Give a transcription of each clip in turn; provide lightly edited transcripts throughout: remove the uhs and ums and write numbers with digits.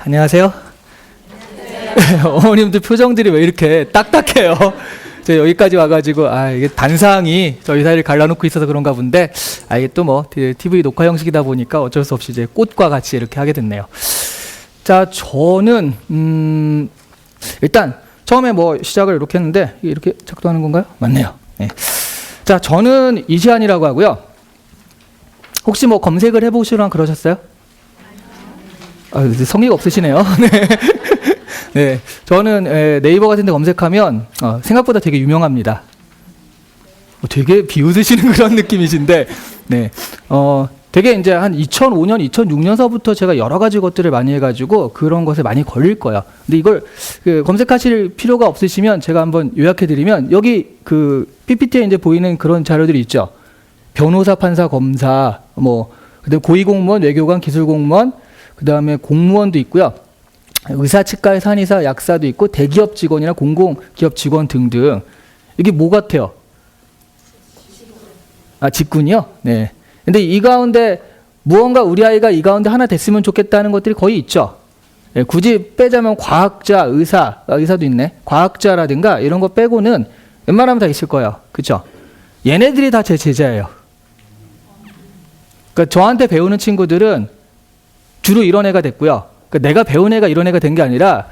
안녕하세요. 어머님들 표정들이 왜 이렇게 딱딱해요? 제가 여기까지 와가지고 이게 단상이 저희 사이를 갈라놓고 있어서 그런가 본데 이게 또 뭐 TV 녹화 형식이다 보니까 어쩔 수 없이 이제 꽃과 같이 이렇게 하게 됐네요. 자, 저는 일단 처음에 뭐 시작을 이렇게 했는데 이렇게 작동하는 건가요? 맞네요. 네. 자, 저는 이시안이라고 하고요. 혹시 뭐 검색을 해보시거나 그러셨어요? 성의가 없으시네요. 네. 네, 저는 네이버 같은 데 검색하면 생각보다 되게 유명합니다. 되게 비웃으시는 그런 느낌이신데, 네, 되게 이제 한 2005년, 2006년서부터 제가 여러 가지 것들을 많이 해가지고 그런 것에 많이 걸릴 거예요. 근데 이걸 검색하실 필요가 없으시면 제가 한번 요약해드리면 여기 그 PPT에 이제 보이는 그런 자료들이 있죠. 변호사, 판사, 검사, 뭐 그다음 고위공무원, 외교관, 기술공무원, 그 다음에 공무원도 있고요. 의사, 치과, 한의사, 약사도 있고 대기업 직원이나 공공기업 직원 등등. 이게 뭐 같아요? 직군이요? 네. 근데 이 가운데 무언가 우리 아이가 이 가운데 하나 됐으면 좋겠다는 것들이 거의 있죠. 네, 굳이 빼자면 과학자, 의사도 있네. 과학자라든가 이런 거 빼고는 웬만하면 다 있을 거예요. 그렇죠? 얘네들이 다 제 제자예요. 그러니까 저한테 배우는 친구들은 주로 이런 애가 됐고요. 그러니까 내가 배운 애가 이런 애가 된 게 아니라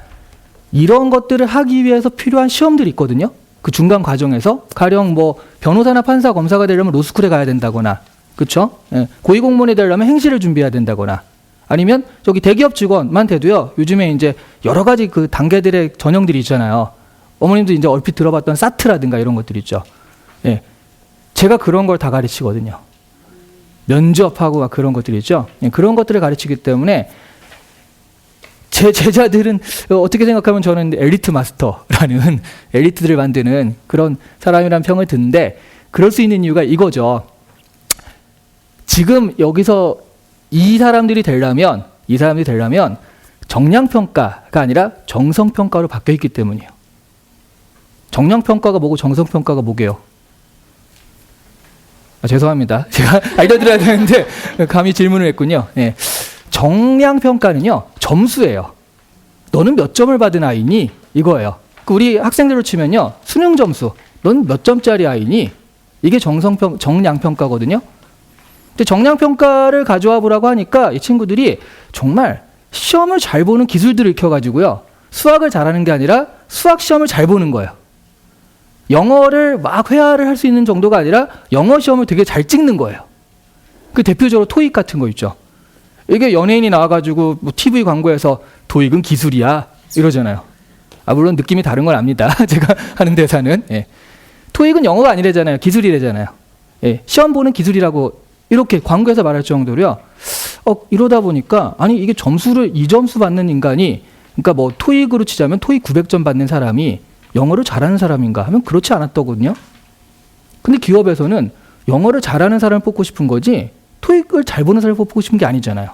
이런 것들을 하기 위해서 필요한 시험들이 있거든요. 그 중간 과정에서 가령 뭐 변호사나 판사, 검사가 되려면 로스쿨에 가야 된다거나, 그렇죠? 예. 고위공무원이 되려면 행시를 준비해야 된다거나, 아니면 저기 대기업 직원만 돼도요. 요즘에 이제 여러 가지 그 단계들의 전형들이 있잖아요. 어머님도 이제 얼핏 들어봤던 사트라든가 이런 것들 있죠. 예. 제가 그런 걸 다 가르치거든요. 면접하고 막 그런 것들이 있죠. 예. 그런 것들을 가르치기 때문에 제 제자들은 어떻게 생각하면 저는 엘리트 마스터라는 엘리트들을 만드는 그런 사람이라는 평을 듣는데, 그럴 수 있는 이유가 이거죠. 지금 여기서 이 사람들이 되려면 정량평가가 아니라 정성평가로 바뀌어 있기 때문이에요. 정량평가가 뭐고 정성평가가 뭐게요? 죄송합니다. 제가 알려드려야 되는데 감히 질문을 했군요. 네. 정량평가는요, 점수예요. 너는 몇 점을 받은 아이니? 이거예요. 우리 학생들로 치면요, 수능 점수. 넌 몇 점짜리 아이니? 이게 정량평가거든요. 근데 정량평가를 가져와 보라고 하니까 이 친구들이 정말 시험을 잘 보는 기술들을 익혀가지고요, 수학을 잘하는 게 아니라 수학 시험을 잘 보는 거예요. 영어를 막 회화를 할 수 있는 정도가 아니라 영어 시험을 되게 잘 찍는 거예요. 그 대표적으로 토익 같은 거 있죠. 이게 연예인이 나와가지고 뭐 TV 광고에서 토익은 기술이야 이러잖아요. 물론 느낌이 다른 걸 압니다. 제가 하는 대사는. 예. 토익은 영어가 아니래잖아요. 기술이래잖아요. 예. 시험 보는 기술이라고 이렇게 광고에서 말할 정도로요. 이러다 보니까 아니 이게 점수를 2점수 받는 인간이, 그러니까 뭐 토익으로 치자면 토익 900점 받는 사람이 영어를 잘하는 사람인가 하면 그렇지 않았더군요. 근데 기업에서는 영어를 잘하는 사람을 뽑고 싶은 거지 토익을 잘 보는 사람을 뽑고 싶은 게 아니잖아요.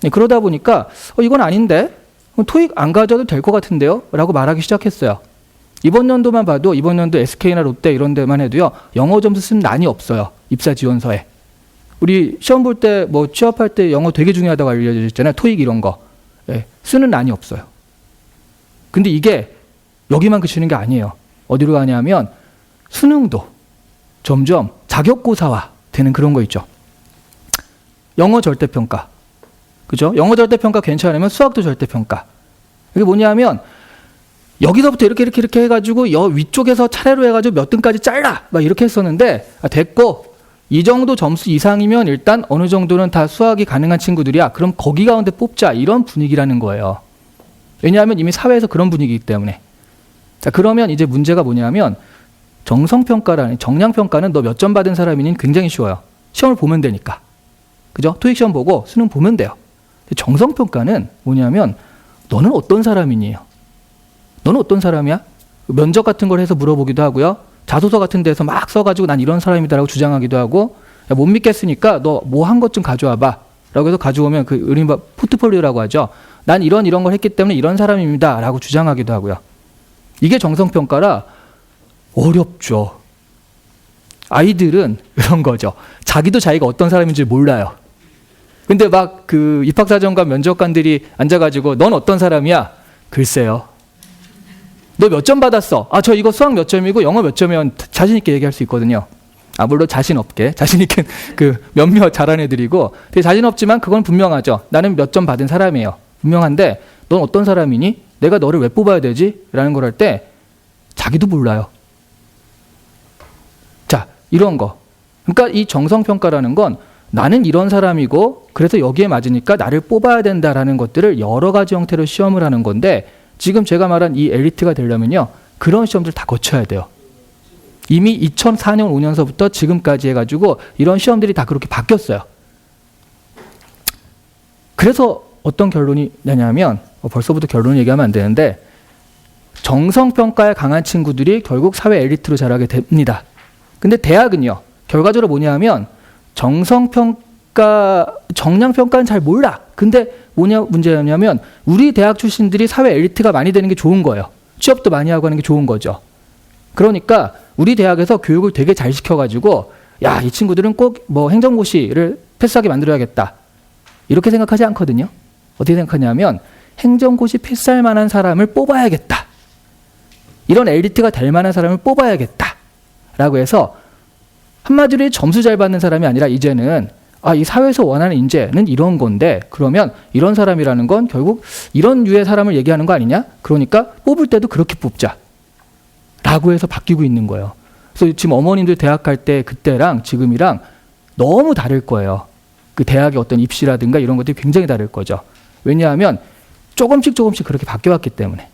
네, 그러다 보니까 이건 아닌데 토익 안 가져도 될 것 같은데요? 라고 말하기 시작했어요. 이번 연도만 봐도 이번 연도 SK나 롯데 이런 데만 해도요, 영어 점수 쓴 난이 없어요. 입사 지원서에. 우리 시험 볼 때 뭐 취업할 때 영어 되게 중요하다고 알려져 있잖아요. 토익 이런 거. 예, 쓰는 난이 없어요. 근데 이게 여기만 그치는 게 아니에요. 어디로 가냐면 수능도 점점 자격고사화 되는 그런 거 있죠. 영어 절대평가. 그죠? 영어 절대평가 괜찮으면 수학도 절대평가. 이게 뭐냐면 여기서부터 이렇게 해가지고 위쪽에서 차례로 해가지고 몇 등까지 잘라! 막 이렇게 했었는데, 됐고, 이 정도 점수 이상이면 일단 어느 정도는 다 수학이 가능한 친구들이야. 그럼 거기 가운데 뽑자. 이런 분위기라는 거예요. 왜냐하면 이미 사회에서 그런 분위기이기 때문에. 자, 그러면 이제 문제가 뭐냐면 정량평가는 너 몇 점 받은 사람이니 굉장히 쉬워요. 시험을 보면 되니까. 그죠? 토익 시험 보고 수능 보면 돼요. 정성평가는 뭐냐면 너는 어떤 사람이니? 너는 어떤 사람이야? 면접 같은 걸 해서 물어보기도 하고요. 자소서 같은 데서 막 써가지고 난 이런 사람이다라고 주장하기도 하고, 야, 못 믿겠으니까 너 뭐 한 것 좀 가져와봐 라고 해서 가져오면 그 이른바 포트폴리오라고 하죠. 난 이런 걸 했기 때문에 이런 사람입니다 라고 주장하기도 하고요. 이게 정성평가라 어렵죠. 아이들은 이런 거죠. 자기도 자기가 어떤 사람인지 몰라요. 근데 막 그 입학사정관 면접관들이 앉아가지고 넌 어떤 사람이야? 글쎄요. 너 몇 점 받았어? 아, 저 이거 수학 몇 점이고 영어 몇 점이면 자신 있게 얘기할 수 있거든요. 아, 물론 자신 없게. 자신 있게 그 몇몇 잘한 애들이고, 되게 자신 없지만 그건 분명하죠. 나는 몇 점 받은 사람이에요. 분명한데 넌 어떤 사람이니? 내가 너를 왜 뽑아야 되지? 라는 걸 할 때 자기도 몰라요. 자, 이런 거. 그러니까 이 정성평가라는 건 나는 이런 사람이고 그래서 여기에 맞으니까 나를 뽑아야 된다라는 것들을 여러 가지 형태로 시험을 하는 건데, 지금 제가 말한 이 엘리트가 되려면요, 그런 시험들 다 거쳐야 돼요. 이미 2004년 5년서부터 지금까지 해가지고 이런 시험들이 다 그렇게 바뀌었어요. 그래서 어떤 결론이 나냐면, 벌써부터 결론 얘기하면 안 되는데, 정성평가에 강한 친구들이 결국 사회 엘리트로 자라게 됩니다. 근데 대학은요, 결과적으로 뭐냐 하면 정량평가는 잘 몰라. 근데 뭐냐 문제냐면 우리 대학 출신들이 사회 엘리트가 많이 되는 게 좋은 거예요. 취업도 많이 하고 하는 게 좋은 거죠. 그러니까 우리 대학에서 교육을 되게 잘 시켜가지고, 야, 이 친구들은 꼭 뭐 행정고시를 패스하게 만들어야겠다, 이렇게 생각하지 않거든요. 어떻게 생각하냐면 행정고시 패스할 만한 사람을 뽑아야겠다, 이런 엘리트가 될 만한 사람을 뽑아야겠다 라고 해서, 한마디로 점수 잘 받는 사람이 아니라 이제는 이 사회에서 원하는 인재는 이런 건데, 그러면 이런 사람이라는 건 결국 이런 류의 사람을 얘기하는 거 아니냐? 그러니까 뽑을 때도 그렇게 뽑자 라고 해서 바뀌고 있는 거예요. 그래서 지금 어머님들 대학 갈 때 그때랑 지금이랑 너무 다를 거예요. 그 대학의 어떤 입시라든가 이런 것들이 굉장히 다를 거죠. 왜냐하면 조금씩 그렇게 바뀌어왔기 때문에.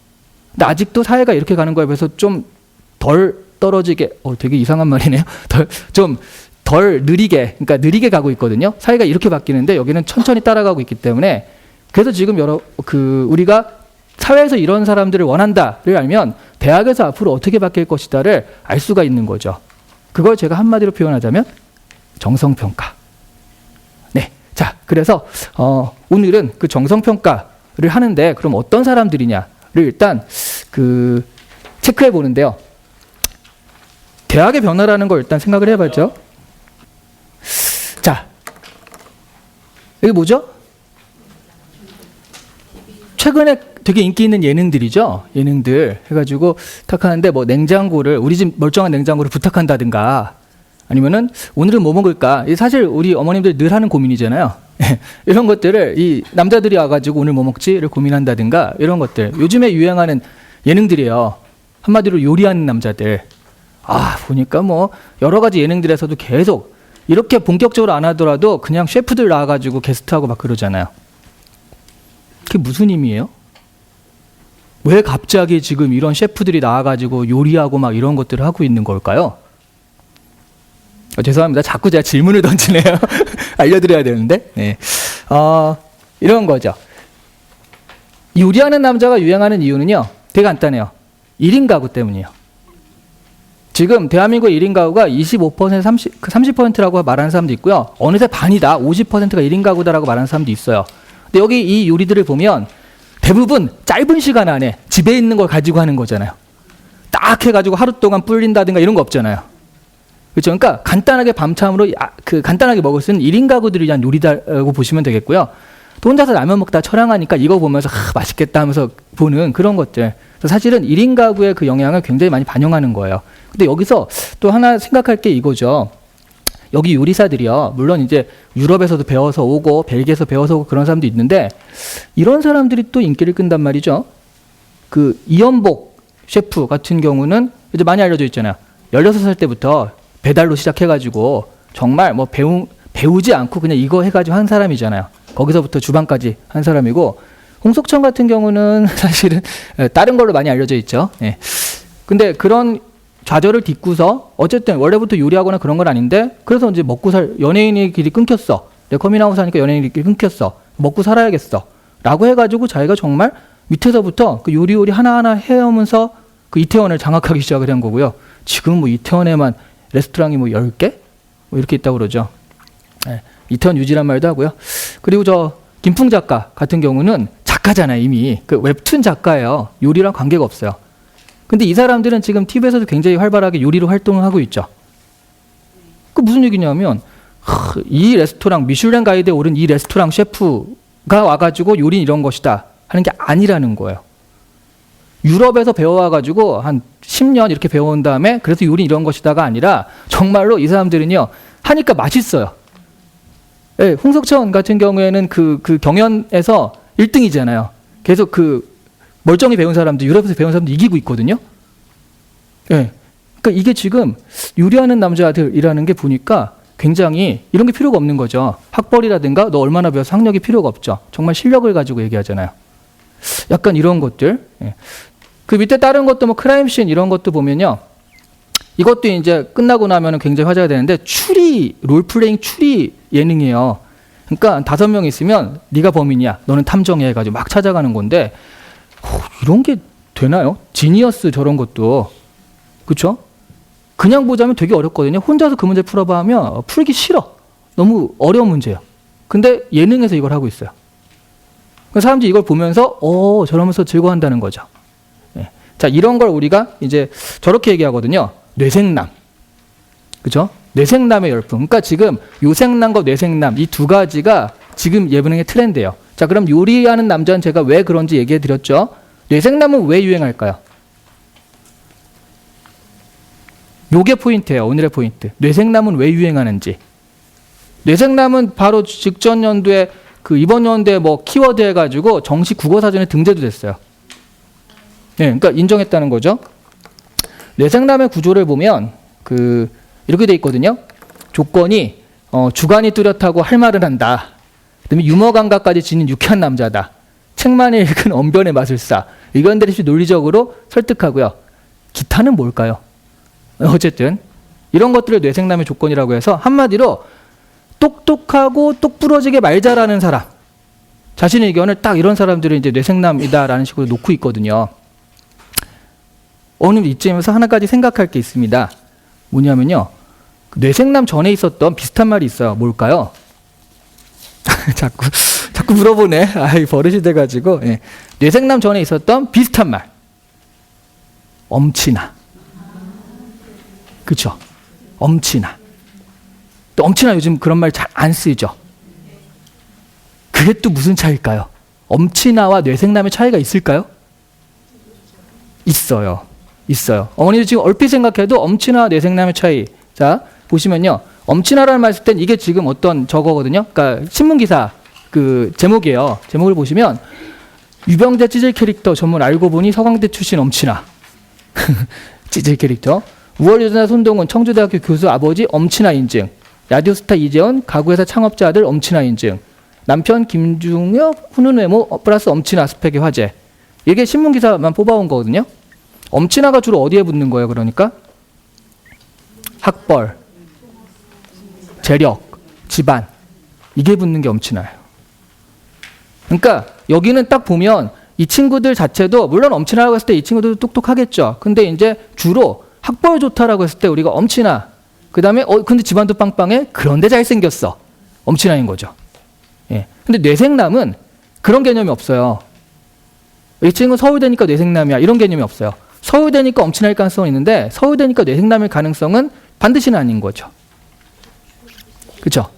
근데 아직도 사회가 이렇게 가는 거에 비해서 좀 덜 떨어지게, 되게 이상한 말이네요. 좀 덜 느리게, 그러니까 느리게 가고 있거든요. 사회가 이렇게 바뀌는데 여기는 천천히 따라가고 있기 때문에, 그래서 지금 우리가 사회에서 이런 사람들을 원한다를 알면 대학에서 앞으로 어떻게 바뀔 것이다를 알 수가 있는 거죠. 그걸 제가 한마디로 표현하자면 정성평가. 네. 자, 그래서 오늘은 그 정성평가를 하는데 그럼 어떤 사람들이냐를 일단 체크해 보는데요. 대학의 변화라는 걸 일단 생각을 해봤죠. 자, 이게 뭐죠? 최근에 되게 인기 있는 예능들이죠. 예능들 해가지고 탁 하는데, 뭐 냉장고를, 우리 집 멀쩡한 냉장고를 부탁한다든가, 아니면은 오늘은 뭐 먹을까? 사실 우리 어머님들 늘 하는 고민이잖아요. 이런 것들을 이 남자들이 와가지고 오늘 뭐 먹지를 고민한다든가, 이런 것들 요즘에 유행하는 예능들이에요. 한마디로 요리하는 남자들. 보니까 뭐 여러 가지 예능들에서도 계속 이렇게 본격적으로 안 하더라도 그냥 셰프들 나와가지고 게스트하고 막 그러잖아요. 그게 무슨 의미예요? 왜 갑자기 지금 이런 셰프들이 나와가지고 요리하고 막 이런 것들을 하고 있는 걸까요? 죄송합니다. 자꾸 제가 질문을 던지네요. 알려드려야 되는데. 네. 이런 거죠. 요리하는 남자가 유행하는 이유는요, 되게 간단해요. 1인 가구 때문이에요. 지금 대한민국 1인 가구가 25%, 30%라고 말하는 사람도 있고요. 어느새 반이다, 50%가 1인 가구다라고 말하는 사람도 있어요. 근데 여기 이 요리들을 보면 대부분 짧은 시간 안에 집에 있는 걸 가지고 하는 거잖아요. 딱 해가지고 하루 동안 불린다든가 이런 거 없잖아요. 그렇죠? 그러니까 간단하게 밤참으로 간단하게 먹을 수 있는 1인 가구들을 위한 요리다라고 보시면 되겠고요. 또 혼자서 라면 먹다 처량하니까 이거 보면서 맛있겠다 하면서 보는 그런 것들. 사실은 1인 가구의 그 영향을 굉장히 많이 반영하는 거예요. 근데 여기서 또 하나 생각할 게 이거죠. 여기 요리사들이요, 물론 이제 유럽에서도 배워서 오고 벨기에에서 배워서 오고 그런 사람도 있는데, 이런 사람들이 또 인기를 끈단 말이죠. 그 이연복 셰프 같은 경우는 이제 많이 알려져 있잖아요. 16살 때부터 배달로 시작해가지고 정말 뭐 배우지 않고 그냥 이거 해가지고 한 사람이잖아요. 거기서부터 주방까지 한 사람이고, 홍석천 같은 경우는 사실은 다른 걸로 많이 알려져 있죠. 예. 근데 그런 좌절을 딛고서 어쨌든 원래부터 요리하거나 그런 건 아닌데, 그래서 이제 먹고 연예인의 길이 끊겼어. 내가 커밍아웃 하니까 연예인의 길이 끊겼어. 먹고 살아야겠어. 라고 해가지고 자기가 정말 밑에서부터 그 요리 하나하나 해오면서 그 이태원을 장악하기 시작을 한 거고요. 지금 뭐 이태원에만 레스토랑이 뭐 10개? 뭐 이렇게 있다고 그러죠. 네, 이태원 유지란 말도 하고요. 그리고 저 김풍 작가 같은 경우는 작가잖아요. 이미 그 웹툰 작가예요. 요리랑 관계가 없어요. 근데 이 사람들은 지금 TV에서도 굉장히 활발하게 요리로 활동을 하고 있죠. 그 무슨 얘기냐면 이 레스토랑 미슐랭 가이드에 오른 이 레스토랑 셰프가 와가지고 요리 이런 것이다 하는 게 아니라는 거예요. 유럽에서 배워와가지고 한 10년 이렇게 배워온 다음에 그래서 요리 이런 것이다가 아니라 정말로 이 사람들은요 하니까 맛있어요. 네, 홍석천 같은 경우에는 그 경연에서 1등이잖아요. 계속 그 멀쩡히 배운 사람들, 유럽에서 배운 사람들 이기고 있거든요. 네. 그러니까 이게 지금 요리하는 남자들이라는 게 보니까 굉장히 이런 게 필요가 없는 거죠. 학벌이라든가 너 얼마나 배워서 학력이 필요가 없죠. 정말 실력을 가지고 얘기하잖아요. 약간 이런 것들. 예. 그 밑에 다른 것도 뭐 크라임씬 이런 것도 보면요. 이것도 이제 끝나고 나면은 굉장히 화제가 되는데 추리, 롤플레잉 추리 예능이에요. 그러니까 5명 있으면 네가 범인이야. 너는 탐정해 해가지고 막 찾아가는 건데 이런 게 되나요? 지니어스 저런 것도. 그렇죠? 그냥 보자면 되게 어렵거든요. 혼자서 그 문제 풀어봐 하면 풀기 싫어. 너무 어려운 문제예요. 근데 예능에서 이걸 하고 있어요. 사람들이 이걸 보면서 저러면서 즐거워한다는 거죠. 예. 자, 이런 걸 우리가 이제 저렇게 얘기하거든요. 뇌생남. 그죠? 뇌생남의 열풍. 그러니까 지금 요생남과 뇌생남 이 두 가지가 지금 예능의 트렌드예요. 자, 그럼 요리하는 남자는 제가 왜 그런지 얘기해 드렸죠. 뇌생남은 왜 유행할까요? 요게 포인트예요. 오늘의 포인트. 뇌생남은 왜 유행하는지. 뇌생남은 바로 직전 연도에 그 이번 연도에 뭐 키워드 해가지고 정식 국어사전에 등재도 됐어요. 네, 그러니까 인정했다는 거죠. 뇌생남의 구조를 보면 그 이렇게 돼 있거든요. 조건이 주관이 뚜렷하고 할 말을 한다. 그다음에 유머 감각까지 지닌 유쾌한 남자다. 책만 읽은 언변의 마술사. 의견들이 논리적으로 설득하고요. 기타는 뭘까요? 어쨌든 이런 것들을 뇌생남의 조건이라고 해서 한마디로 똑똑하고 똑부러지게 말 잘하는 사람, 자신의 의견을 딱 이런 사람들은 이제 뇌생남이다라는 식으로 놓고 있거든요. 오늘 이쯤에서 하나까지 생각할 게 있습니다. 뭐냐면요, 뇌생남 전에 있었던 비슷한 말이 있어요. 뭘까요? 자꾸 물어보네. 버릇이 돼가지고. 예. 뇌생남 전에 있었던 비슷한 말. 엄친아. 그렇죠? 엄친아. 또 엄친아 요즘 그런 말 잘 안 쓰이죠? 그게 또 무슨 차이일까요? 엄친아와 뇌생남의 차이가 있을까요? 있어요. 있어요. 어머니도 지금 얼핏 생각해도 엄친아와 뇌생남의 차이. 자, 보시면요. 엄친아라는 말 쓸 땐 이게 지금 어떤 저거거든요. 그러니까 신문기사 그 제목이에요. 제목을 보시면 유병재 찌질 캐릭터 전문 알고 보니 서강대 출신 엄친아. 찌질 캐릭터. 우월여자 손동훈 청주대학교 교수 아버지 엄친아 인증. 라디오스타 이재원 가구회사 창업자 아들 엄친아 인증. 남편 김중혁 훈훈 외모 플러스 엄친아 스펙의 화제. 이게 신문기사만 뽑아온 거거든요. 엄친아가 주로 어디에 붙는 거예요? 그러니까 학벌, 재력, 집안 이게 붙는 게 엄친아예요. 그러니까 여기는 딱 보면 이 친구들 자체도 물론 엄친아라고 했을 때 이 친구들도 똑똑하겠죠. 근데 이제 주로 학벌 좋다라고 했을 때 우리가 엄친아, 그 다음에 근데 집안도 빵빵해? 그런데 잘생겼어. 엄친아인 거죠. 예. 근데 뇌생남은 그런 개념이 없어요. 이 친구는 서울대니까 뇌생남이야. 이런 개념이 없어요. 서울대니까 엄친아일 가능성은 있는데 서울대니까 뇌생남일 가능성은 반드시는 아닌 거죠. 그렇죠?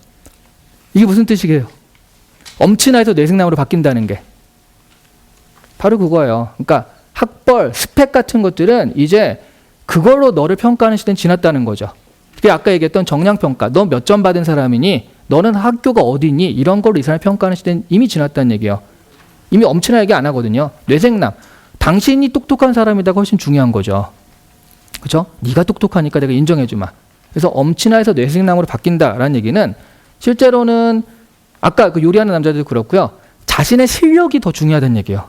이게 무슨 뜻이게요? 엄친아에서 뇌생남으로 바뀐다는 게 바로 그거예요. 그러니까 학벌, 스펙 같은 것들은 이제 그걸로 너를 평가하는 시대는 지났다는 거죠. 그게 아까 얘기했던 정량평가. 너 몇 점 받은 사람이니? 너는 학교가 어디니? 이런 걸로 이 사람을 평가하는 시대는 이미 지났다는 얘기예요. 이미 엄친아 얘기 안 하거든요. 뇌생남. 당신이 똑똑한 사람이다가 훨씬 중요한 거죠. 그렇죠? 네가 똑똑하니까 내가 인정해주마. 그래서 엄친아에서 뇌생남으로 바뀐다라는 얘기는 실제로는 아까 그 요리하는 남자들도 그렇고요. 자신의 실력이 더 중요하다는 얘기예요.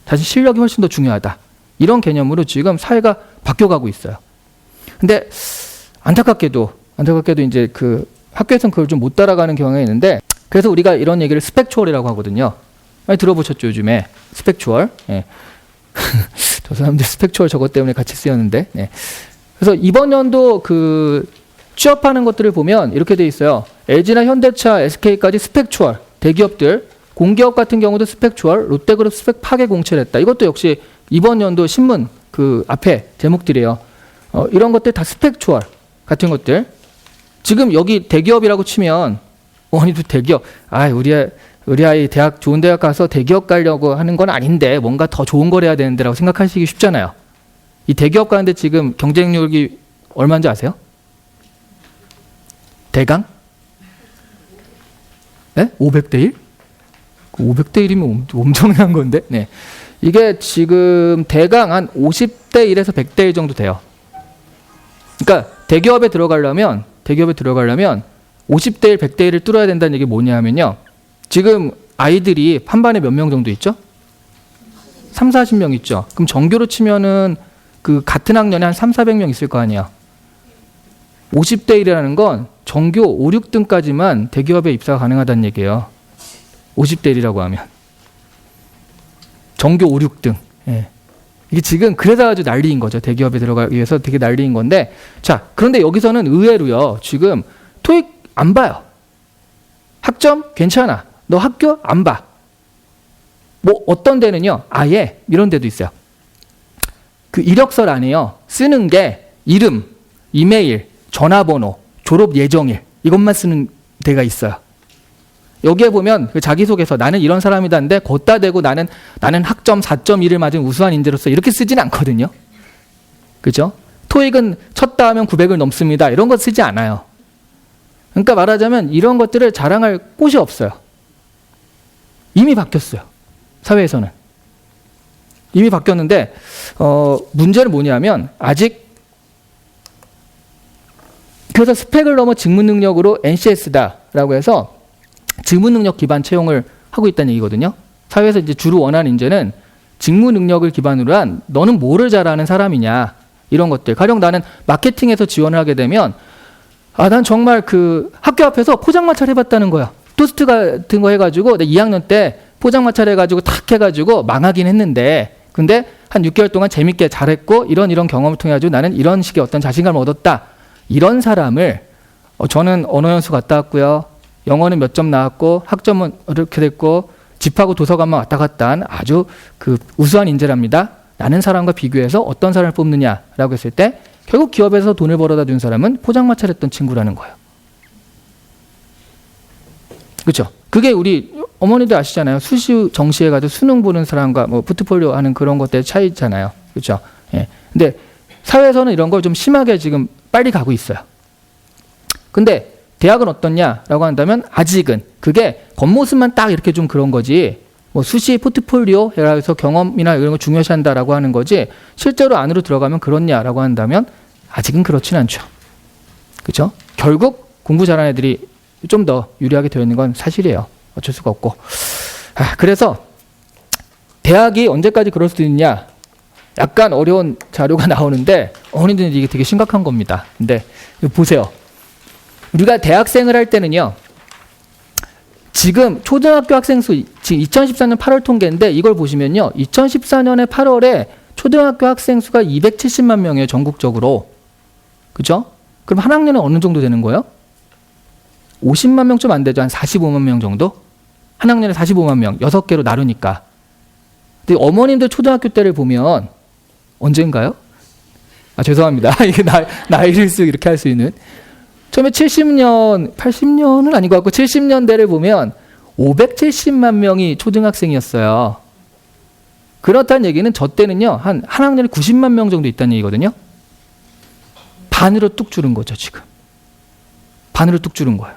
자신 실력이 훨씬 더 중요하다. 이런 개념으로 지금 사회가 바뀌어가고 있어요. 근데 안타깝게도 이제 그 학교에서는 그걸 좀 못 따라가는 경향이 있는데 그래서 우리가 이런 얘기를 스펙추얼이라고 하거든요. 많이 들어보셨죠, 요즘에. 스펙추얼. 예. 저 사람들 스펙추얼 저것 때문에 같이 쓰였는데. 네. 그래서 이번 연도 그 취업하는 것들을 보면 이렇게 돼 있어요. LG나 현대차, SK까지 스펙추얼, 대기업들, 공기업 같은 경우도 스펙추얼, 롯데그룹 스펙 파괴 공채했다. 이것도 역시 이번 연도 신문 그 앞에 제목들이에요. 이런 것들 다 스펙추얼 같은 것들. 지금 여기 대기업이라고 치면 어머니도 대기업. 우리 아이 대학 좋은 대학 가서 대기업 가려고 하는 건 아닌데 뭔가 더 좋은 걸 해야 되는데라고 생각하시기 쉽잖아요. 이 대기업 가는데 지금 경쟁력이 얼마인지 아세요? 대강? 네? 500대 1? 500대 1이면 엄청난 건데. 네. 이게 지금 대강 한 50대 1에서 100대 1 정도 돼요. 그러니까 대기업에 들어가려면 50대 1, 100대 1을 뚫어야 된다는 얘기 뭐냐면요. 지금 아이들이 판반에 몇 명 정도 있죠? 3, 40명 있죠. 그럼 전교로 치면은 그 같은 학년에 한 3, 400명 있을 거 아니에요. 50대 1이라는 건 전교 5, 6등까지만 대기업에 입사가 가능하다는 얘기예요. 50대 1이라고 하면. 전교 5, 6등. 예. 이게 지금 그래서 아주 난리인 거죠. 대기업에 들어가기 위해서 되게 난리인 건데. 자, 그런데 여기서는 의외로요. 지금 토익 안 봐요. 학점 괜찮아. 너 학교 안 봐. 뭐 어떤 데는요. 아예 이런 데도 있어요. 그 이력서 안에요. 쓰는 게 이름, 이메일, 전화번호, 졸업 예정일 이것만 쓰는 데가 있어요. 여기에 보면 그 자기소개서 나는 이런 사람이다는데 걷다 대고 나는 학점 4.1을 맞은 우수한 인재로서 이렇게 쓰진 않거든요. 그죠? 토익은 쳤다 하면 900을 넘습니다. 이런 거 쓰지 않아요. 그러니까 말하자면 이런 것들을 자랑할 곳이 없어요. 이미 바뀌었어요. 사회에서는. 이미 바뀌었는데 문제는 뭐냐면 아직 그래서 스펙을 넘어 직무 능력으로 NCS다라고 해서 직무 능력 기반 채용을 하고 있다는 얘기거든요. 사회에서 이제 주로 원하는 인재는 직무 능력을 기반으로 한 너는 뭐를 잘하는 사람이냐 이런 것들. 가령 나는 마케팅에서 지원을 하게 되면 난 정말 그 학교 앞에서 포장마차를 해봤다는 거야. 토스트 같은 거 해가지고 2학년 때 포장마차를 해가지고 탁 해가지고 망하긴 했는데 근데 한 6개월 동안 재밌게 잘했고 이런 경험을 통해 가지고 나는 이런 식의 어떤 자신감을 얻었다. 이런 사람을 저는 언어 연수 갔다 왔고요. 영어는 몇 점 나왔고 학점은 이렇게 됐고 집하고 도서관만 왔다 갔다 한 아주 그 우수한 인재랍니다. 라는 사람과 비교해서 어떤 사람을 뽑느냐라고 했을 때 결국 기업에서 돈을 벌어다 준 사람은 포장마차를 했던 친구라는 거예요. 그렇죠? 그게 우리 어머니들 아시잖아요. 수시 정시해가지고 수능 보는 사람과 뭐 포트폴리오 하는 그런 것들의 차이잖아요. 그렇죠? 예. 근데 사회에서는 이런 걸 좀 심하게 지금 빨리 가고 있어요. 근데 대학은 어떻냐라고 한다면 아직은 그게 겉모습만 딱 이렇게 좀 그런 거지 뭐 수시 포트폴리오 해서 경험이나 이런 거 중요시한다라고 하는 거지 실제로 안으로 들어가면 그렇냐라고 한다면 아직은 그렇진 않죠. 그렇죠? 결국 공부 잘하는 애들이 좀 더 유리하게 되어 있는 건 사실이에요. 어쩔 수가 없고. 그래서 대학이 언제까지 그럴 수 있냐 약간 어려운 자료가 나오는데 어머니들은 이게 되게 심각한 겁니다. 근데 보세요. 우리가 대학생을 할 때는요. 지금 초등학교 학생 수 지금 2014년 8월 통계인데 이걸 보시면요. 2014년에 8월에 초등학교 학생 수가 270만 명이에요. 전국적으로. 그죠? 그럼 한 학년에 어느 정도 되는 거예요? 50만 명 좀 안 되죠. 한 45만 명 정도? 한 학년에 45만 명. 6개로 나누니까. 근데 어머님들 초등학교 때를 보면 언젠가요? 죄송합니다. 이게 나이를 쓱 이렇게 할 수 있는. 처음에 70년, 80년은 아닌 것 같고 70년대를 보면 570만 명이 초등학생이었어요. 그렇다는 얘기는 저 때는요. 한 학년에 90만 명 정도 있다는 얘기거든요. 반으로 뚝 줄은 거죠, 지금. 반으로 뚝 줄은 거예요.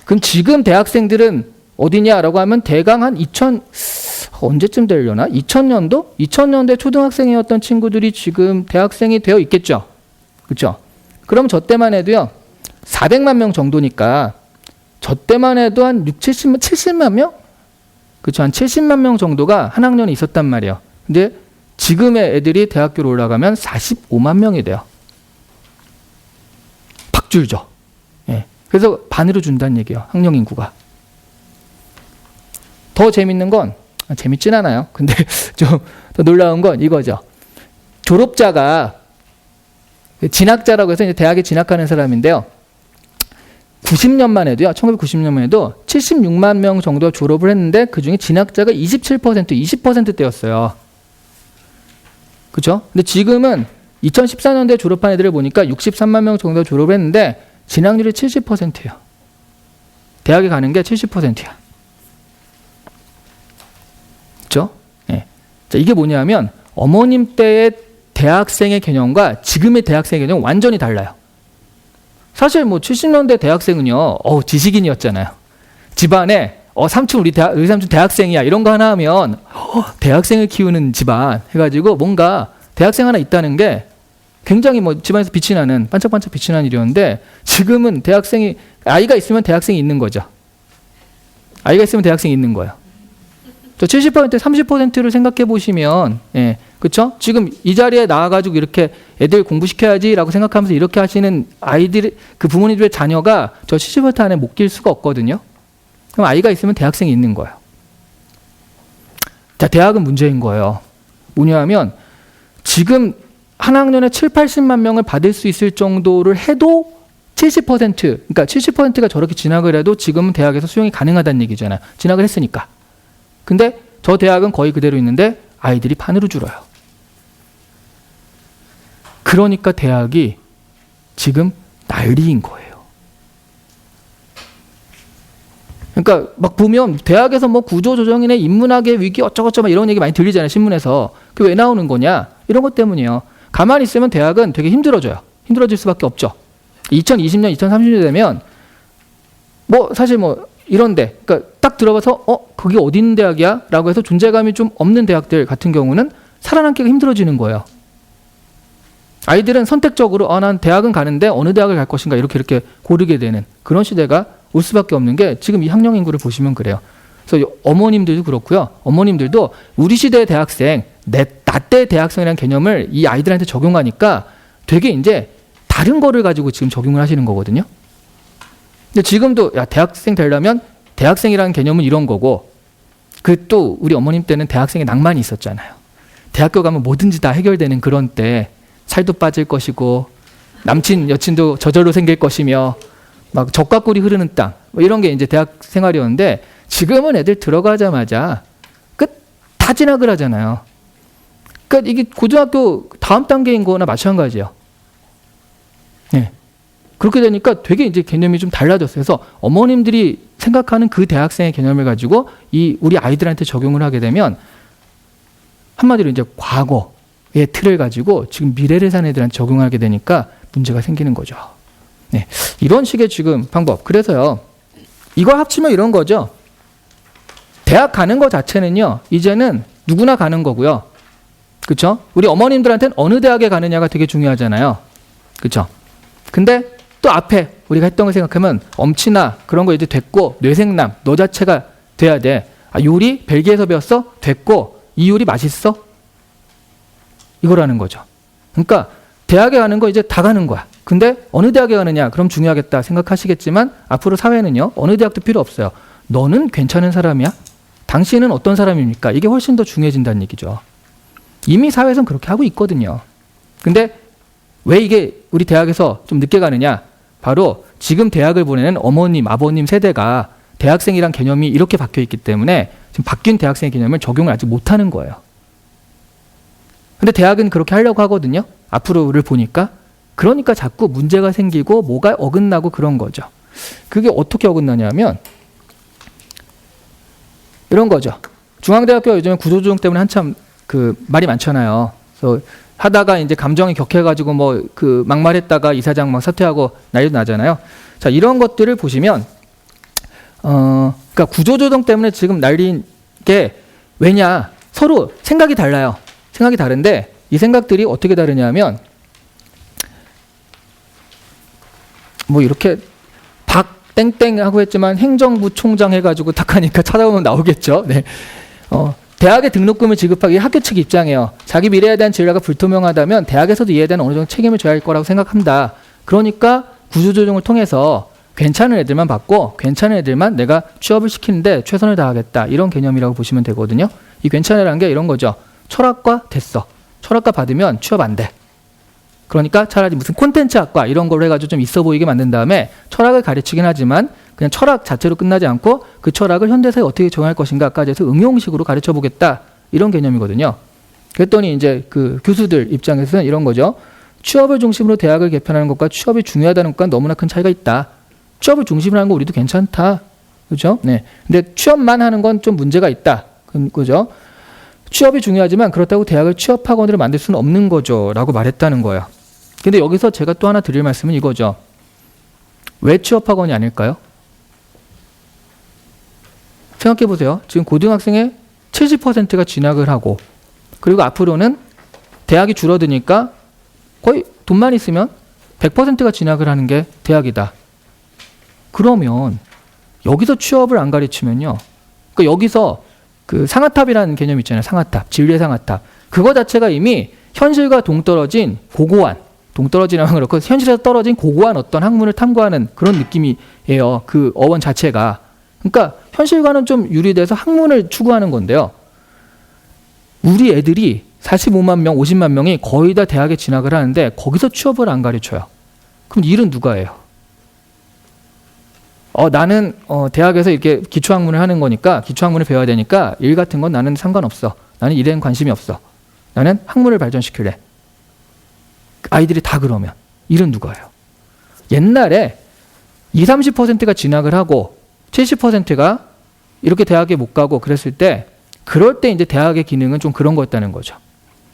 그럼 지금 대학생들은 어디냐라고 하면 대강 한 언제쯤 되려나? 2000년도? 2000년대 초등학생이었던 친구들이 지금 대학생이 되어 있겠죠. 그렇죠? 그럼 저 때만 해도요. 400만 명 정도니까 저 때만 해도 한 70만 명? 그렇죠. 한 70만 명 정도가 한 학년에 있었단 말이에요. 근데 지금의 애들이 대학교로 올라가면 45만 명이 돼요. 팍 줄죠. 예. 그래서 반으로 준다는 얘기예요. 학령 인구가. 더 재밌는 건 재밌진 않아요. 근데 좀 더 놀라운 건 이거죠. 졸업자가 진학자라고 해서 이제 대학에 진학하는 사람인데요. 90년만 해도요. 1990년만 해도 76만 명 정도 졸업을 했는데 그중에 진학자가 27%, 20%대였어요. 그렇죠? 근데 지금은 2014년도에 졸업한 애들을 보니까 63만 명 정도 졸업을 했는데 진학률이 70%예요. 대학에 가는 게 70%야. 그렇죠? 네. 자, 이게 뭐냐면 어머님 때의 대학생의 개념과 지금의 대학생의 개념은 완전히 달라요. 사실 뭐 70년대 대학생은요, 지식인이었잖아요. 집안에 삼촌 우리 삼촌 대학생이야 이런 거 하나 하면 대학생을 키우는 집안 해가지고 뭔가 대학생 하나 있다는 게 굉장히 뭐 집안에서 빛이 나는 반짝반짝 빛이 나는 일이었는데 지금은 아이가 있으면 대학생이 있는 거죠. 아이가 있으면 대학생이 있는 거예요. 저 70%, 30%를 생각해 보시면, 예, 그렇죠? 지금 이 자리에 나와가지고 이렇게 애들 공부시켜야지라고 생각하면서 이렇게 하시는 아이들, 그 부모님들의 자녀가 저 70% 안에 못 낄 수가 없거든요. 그럼 아이가 있으면 대학생이 있는 거예요. 자, 대학은 문제인 거예요. 뭐냐면 지금 한 학년에 7, 80만 명을 받을 수 있을 정도를 해도 70%, 그러니까 70%가 저렇게 진학을 해도 지금은 대학에서 수용이 가능하다는 얘기잖아요. 진학을 했으니까. 근데 저 대학은 거의 그대로 있는데 아이들이 반으로 줄어요. 그러니까 대학이 지금 난리인 거예요. 그러니까 막 보면 대학에서 뭐 구조조정이네 인문학의 위기 어쩌고저쩌고 이런 얘기 많이 들리잖아요. 신문에서. 그게 왜 나오는 거냐? 이런 것 때문이에요. 가만히 있으면 대학은 되게 힘들어져요. 힘들어질 수밖에 없죠. 2020년, 2030년 되면 뭐 사실 뭐 이런데 그러니까 딱 들어봐서 거기 어디 있는 대학이야? 라고 해서 존재감이 좀 없는 대학들 같은 경우는 살아남기가 힘들어지는 거예요. 아이들은 선택적으로 난 대학은 가는데 어느 대학을 갈 것인가 이렇게 고르게 되는 그런 시대가 올 수밖에 없는 게 지금 이 학령 인구를 보시면 그래요. 그래서 어머님들도 그렇고요. 어머님들도 우리 시대의 대학생, 나 때의 대학생이라는 개념을 이 아이들한테 적용하니까 되게 이제 다른 거를 가지고 지금 적용을 하시는 거거든요. 근데 지금도 대학생 되려면 대학생이라는 개념은 이런 거고 그 또 우리 어머님 때는 대학생의 낭만이 있었잖아요. 대학교 가면 뭐든지 다 해결되는 그런 때 살도 빠질 것이고 남친 여친도 저절로 생길 것이며 막 젖과 꿀이 흐르는 땅 뭐 이런 게 이제 대학 생활이었는데 지금은 애들 들어가자마자 다 진학을 하잖아요. 그러니까 이게 고등학교 다음 단계인 거나 마찬가지예요. 네. 그렇게 되니까 되게 이제 개념이 좀 달라졌어요. 그래서 어머님들이 생각하는 그 대학생의 개념을 가지고 우리 아이들한테 적용을 하게 되면 한마디로 이제 과거의 틀을 가지고 지금 미래를 사는 애들한테 적용하게 되니까 문제가 생기는 거죠. 네. 이런 식의 지금 방법. 그래서요. 이걸 합치면 이런 거죠. 대학 가는 거 자체는요. 이제는 누구나 가는 거고요. 그렇죠? 우리 어머님들한테는 어느 대학에 가느냐가 되게 중요하잖아요. 그렇죠? 근데 또 앞에 우리가 했던 걸 생각하면 엄친아 그런 거 이제 됐고 뇌생남 너 자체가 돼야 돼. 요리 벨기에에서 배웠어? 됐고 이 요리 맛있어? 이거라는 거죠. 그러니까 대학에 가는 거 이제 다 가는 거야. 근데 어느 대학에 가느냐 그럼 중요하겠다 생각하시겠지만 앞으로 사회는요. 어느 대학도 필요 없어요. 너는 괜찮은 사람이야? 당신은 어떤 사람입니까? 이게 훨씬 더 중요해진다는 얘기죠. 이미 사회에서는 그렇게 하고 있거든요. 근데 왜 이게 우리 대학에서 좀 늦게 가느냐? 바로 지금 대학을 보내는 어머님, 아버님 세대가 대학생이란 개념이 이렇게 박혀 있기 때문에 지금 바뀐 대학생의 개념을 적용을 아직 못하는 거예요. 근데 대학은 그렇게 하려고 하거든요. 앞으로를 보니까. 그러니까 자꾸 문제가 생기고 뭐가 어긋나고 그런 거죠. 그게 어떻게 어긋나냐면 이런 거죠. 중앙대학교가 요즘에 구조조정 때문에 한참 말이 많잖아요. 그래서 하다가 이제 감정이 격해가지고 막말했다가 이사장 막 사퇴하고 난리도 나잖아요. 자, 이런 것들을 보시면, 그러니까 구조조정 때문에 지금 난리인 게 왜냐? 서로 생각이 달라요. 생각이 다른데 이 생각들이 어떻게 다르냐면 뭐 이렇게 땡땡 하고 했지만 행정부 총장 해가지고 딱 하니까 찾아보면 나오겠죠. 네. 대학에 등록금을 지급하기 학교 측 입장이에요. 자기 미래에 대한 진로가 불투명하다면 대학에서도 이에 대한 어느 정도 책임을 져야 할 거라고 생각한다. 그러니까 구조조정을 통해서 괜찮은 애들만 받고 괜찮은 애들만 내가 취업을 시키는데 최선을 다하겠다. 이런 개념이라고 보시면 되거든요. 이 괜찮으라는 게 이런 거죠. 철학과 됐어. 철학과 받으면 취업 안 돼. 그러니까 차라리 무슨 콘텐츠학과 이런 걸로 해가지고 좀 있어 보이게 만든 다음에 철학을 가르치긴 하지만 그냥 철학 자체로 끝나지 않고 그 철학을 현대사에 어떻게 적용할 것인가까지 해서 응용식으로 가르쳐 보겠다. 이런 개념이거든요. 그랬더니 이제 그 교수들 입장에서는 이런 거죠. 취업을 중심으로 대학을 개편하는 것과 취업이 중요하다는 것과 너무나 큰 차이가 있다. 취업을 중심으로 하는 거 우리도 괜찮다. 그죠? 네. 근데 취업만 하는 건 좀 문제가 있다. 그죠? 취업이 중요하지만 그렇다고 대학을 취업학원으로 만들 수는 없는 거죠. 라고 말했다는 거예요. 근데 여기서 제가 또 하나 드릴 말씀은 이거죠. 왜 취업학원이 아닐까요? 생각해 보세요. 지금 고등학생의 70%가 진학을 하고 그리고 앞으로는 대학이 줄어드니까 거의 돈만 있으면 100%가 진학을 하는 게 대학이다. 그러면 여기서 취업을 안 가르치면요. 그러니까 여기서 그 상아탑이라는 개념 있잖아요. 상아탑, 진리의 상아탑. 그거 자체가 이미 현실과 동떨어진 고고한, 동떨어지는 그렇고 현실에서 떨어진 고고한 어떤 학문을 탐구하는 그런 느낌이에요. 그 어원 자체가. 그러니까 현실과는 좀 유리돼서 학문을 추구하는 건데요. 우리 애들이 45만 명, 50만 명이 거의 다 대학에 진학을 하는데 거기서 취업을 안 가르쳐요. 그럼 일은 누가 해요? 나는 대학에서 이렇게 기초학문을 하는 거니까 기초학문을 배워야 되니까 일 같은 건 나는 상관없어. 나는 일에는 관심이 없어. 나는 학문을 발전시킬래. 아이들이 다 그러면 일은 누가 해요? 옛날에 20, 30%가 진학을 하고 70%가 이렇게 대학에 못 가고 그랬을 때 그럴 때 이제 대학의 기능은 좀 그런 거였다는 거죠.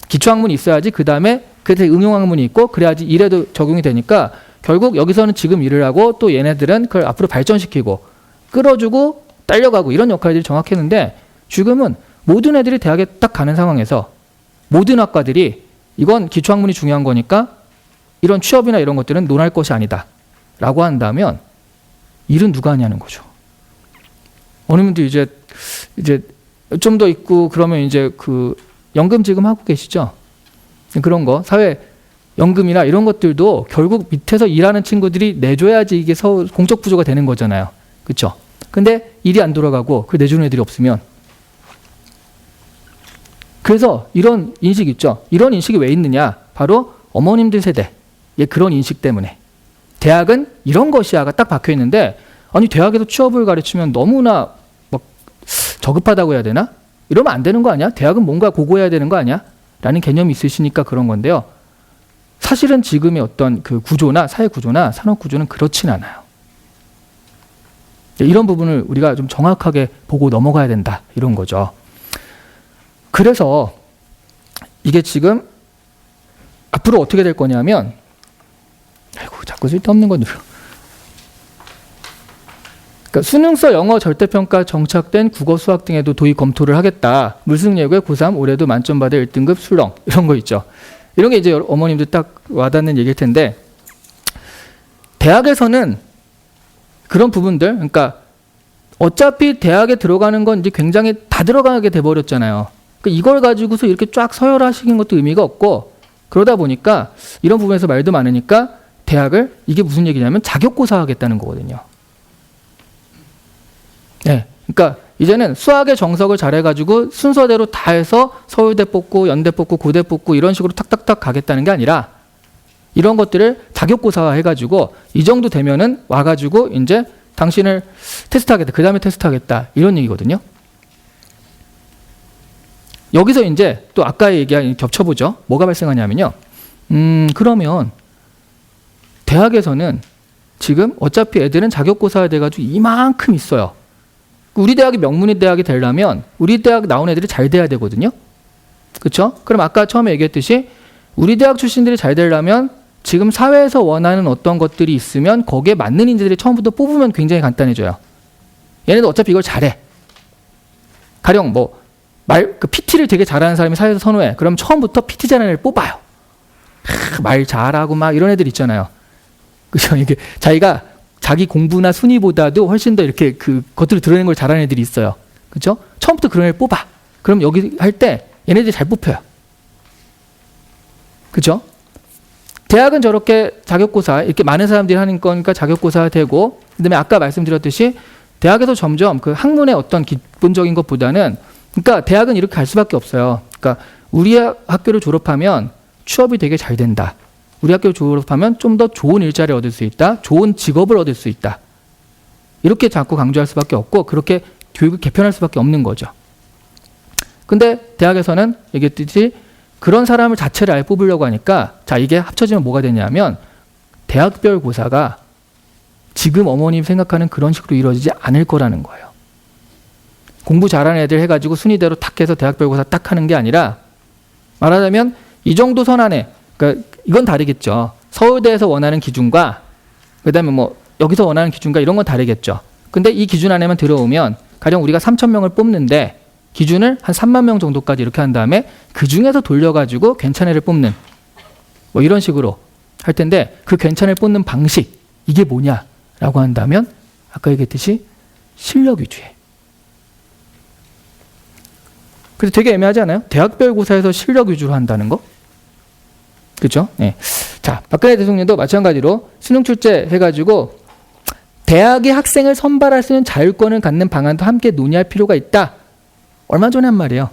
기초학문이 있어야지 그 다음에 그때 응용학문이 있고 그래야지 일에도 적용이 되니까 결국 여기서는 지금 일을 하고 또 얘네들은 그걸 앞으로 발전시키고 끌어주고 딸려가고 이런 역할들이 정확했는데 지금은 모든 애들이 대학에 딱 가는 상황에서 모든 학과들이 이건 기초학문이 중요한 거니까 이런 취업이나 이런 것들은 논할 것이 아니다 라고 한다면 일은 누가 하냐는 거죠. 어느 분들 이제 좀 더 있고 그러면 이제 그 연금 지금 하고 계시죠? 그런 거 사회 연금이나 이런 것들도 결국 밑에서 일하는 친구들이 내줘야지 이게 공적 부조가 되는 거잖아요. 그렇죠? 근데 일이 안 돌아가고 그 내주는 애들이 없으면 그래서 이런 인식 있죠. 이런 인식이 왜 있느냐? 바로 어머님들 세대의 그런 인식 때문에 대학은 이런 것이야가 딱 박혀 있는데 아니 대학에서 취업을 가르치면 너무나 막 저급하다고 해야 되나? 이러면 안 되는 거 아니야? 대학은 뭔가 고고해야 되는 거 아니야? 라는 개념이 있으시니까 그런 건데요. 사실은 지금의 어떤 그 구조나 사회 구조나 산업 구조는 그렇진 않아요. 이런 부분을 우리가 좀 정확하게 보고 넘어가야 된다. 이런 거죠. 그래서 이게 지금 앞으로 어떻게 될 거냐면 아이고 자꾸 쓸데없는 거 눌러. 그러니까 수능서 영어 절대평가 정착된 국어 수학 등에도 도입 검토를 하겠다. 물승예고에 고3 올해도 만점 받을 1등급 술렁 이런 거 있죠. 이런 게 이제 어머님들 딱 와닿는 얘기일 텐데 대학에서는 그런 부분들 그러니까 어차피 대학에 들어가는 건 이제 굉장히 다 들어가게 돼버렸잖아요. 그러니까 이걸 가지고서 이렇게 쫙 서열화시킨 것도 의미가 없고 그러다 보니까 이런 부분에서 말도 많으니까 대학을 이게 무슨 얘기냐면 자격고사 하겠다는 거거든요. 네, 그러니까 이제는 수학의 정석을 잘해가지고 순서대로 다 해서 서울대 뽑고 연대 뽑고 고대 뽑고 이런 식으로 탁탁탁 가겠다는 게 아니라 이런 것들을 자격고사화 해가지고 이 정도 되면은 와가지고 이제 당신을 테스트하겠다. 그 다음에 테스트하겠다. 이런 얘기거든요. 여기서 이제 또 아까 얘기한 겹쳐보죠. 뭐가 발생하냐면요. 그러면 대학에서는 지금 어차피 애들은 자격고사에 돼가지고 이만큼 있어요. 우리 대학이 명문의 대학이 되려면 우리 대학 나온 애들이 잘 돼야 되거든요. 그렇죠? 그럼 아까 처음에 얘기했듯이 우리 대학 출신들이 잘 되려면 지금 사회에서 원하는 어떤 것들이 있으면 거기에 맞는 인재들이 처음부터 뽑으면 굉장히 간단해져요. 얘네들 어차피 이걸 잘해. 가령 그 PT를 되게 잘하는 사람이 사회에서 선호해. 그럼 처음부터 PT 잘하는 애를 뽑아요. 말 잘하고 막 이런 애들 있잖아요. 그죠? 이게 자기 공부나 순위보다도 훨씬 더 이렇게 그 겉으로 드러내는 걸 잘하는 애들이 있어요. 그죠? 처음부터 그런 애를 뽑아. 그럼 여기 할 때 얘네들이 잘 뽑혀요. 그죠? 대학은 저렇게 자격고사, 이렇게 많은 사람들이 하는 거니까 자격고사 되고 그다음에 아까 말씀드렸듯이 대학에서 점점 그 학문의 어떤 기본적인 것보다는, 그러니까 대학은 이렇게 갈 수밖에 없어요. 그러니까 우리 학교를 졸업하면 취업이 되게 잘 된다. 우리 학교를 졸업하면 좀 더 좋은 일자리를 얻을 수 있다. 좋은 직업을 얻을 수 있다. 이렇게 자꾸 강조할 수밖에 없고 그렇게 교육을 개편할 수밖에 없는 거죠. 근데 대학에서는 얘기했듯이 그런 사람을 자체를 아예 뽑으려고 하니까, 자, 이게 합쳐지면 뭐가 되냐면 대학별 고사가 지금 어머님 생각하는 그런 식으로 이루어지지 않을 거라는 거예요. 공부 잘하는 애들 해가지고 순위대로 탁 해서 대학별 고사 딱 하는 게 아니라, 말하자면 이 정도 선 안에, 그러니까 이건 다르겠죠. 서울대에서 원하는 기준과 그다음에 뭐 여기서 원하는 기준과 이런 건 다르겠죠. 근데 이 기준 안에만 들어오면 가령 우리가 3,000명을 뽑는데 기준을 한 3만 명 정도까지 이렇게 한 다음에 그 중에서 돌려가지고 괜찮은 애를 뽑는, 뭐 이런 식으로 할 텐데, 그 괜찮은 애를 뽑는 방식, 이게 뭐냐라고 한다면 아까 얘기했듯이 실력 위주예요. 그래서 되게 애매하지 않아요? 대학별 고사에서 실력 위주로 한다는 거? 그렇죠? 네. 자, 박근혜 대통령도 마찬가지로 수능 출제 해가지고 대학이 학생을 선발할 수 있는 자율권을 갖는 방안도 함께 논의할 필요가 있다. 얼마 전에 한 말이에요.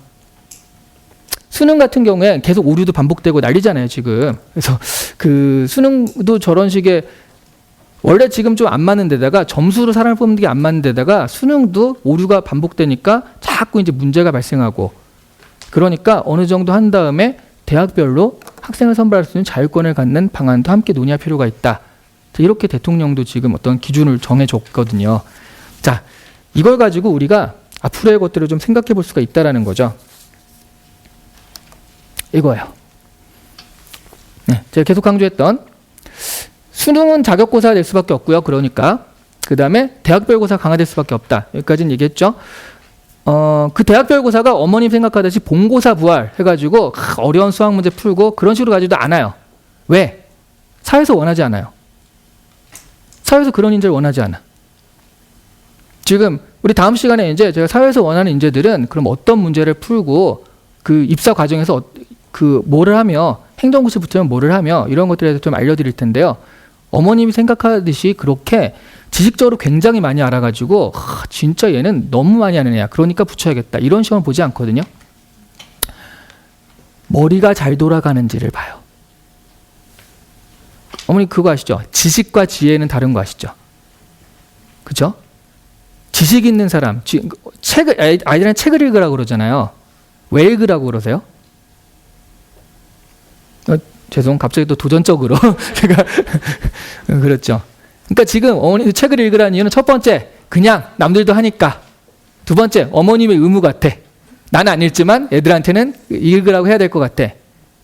수능 같은 경우에 계속 오류도 반복되고 난리잖아요, 지금. 그래서 그 수능도 저런 식의, 원래 지금 좀 안 맞는 데다가 점수로 사람을 뽑는 게 안 맞는 데다가 수능도 오류가 반복되니까 자꾸 이제 문제가 발생하고, 그러니까 어느 정도 한 다음에 대학별로 학생을 선발할 수 있는 자율권을 갖는 방안도 함께 논의할 필요가 있다. 이렇게 대통령도 지금 어떤 기준을 정해줬거든요. 자, 이걸 가지고 우리가 앞으로의 것들을 좀 생각해 볼 수가 있다라는 거죠. 이거예요. 네, 제가 계속 강조했던 수능은 자격고사 될 수밖에 없고요. 그러니까 그 다음에 대학별 고사 강화될 수밖에 없다. 여기까지는 얘기했죠. 그 대학별 고사가 어머님 생각하듯이 본고사 부활 해가지고 어려운 수학 문제 풀고 그런 식으로 가지도 않아요. 왜? 사회에서 원하지 않아요. 사회에서 그런 인재를 원하지 않아. 지금 우리 다음 시간에 이제 제가 사회에서 원하는 인재들은 그럼 어떤 문제를 풀고 그 입사 과정에서 그 뭐를 하며, 행정고시 붙으면 뭐를 하며, 이런 것들에 대해서 좀 알려드릴 텐데요. 어머님이 생각하듯이 그렇게 지식적으로 굉장히 많이 알아가지고 진짜 얘는 너무 많이 아는 애야, 그러니까 붙여야겠다, 이런 시험을 보지 않거든요. 머리가 잘 돌아가는지를 봐요. 어머니 그거 아시죠? 지식과 지혜는 다른 거 아시죠? 그죠? 지식 있는 사람, 아이들은 책을 읽으라고 그러잖아요. 왜 읽으라고 그러세요? 죄송, 갑자기 또 도전적으로 제가 그렇죠. 그러니까 지금 어머니 책을 읽으라는 이유는 첫 번째, 그냥 남들도 하니까. 두 번째, 어머님의 의무 같아. 나는 안 읽지만 애들한테는 읽으라고 해야 될 것 같아.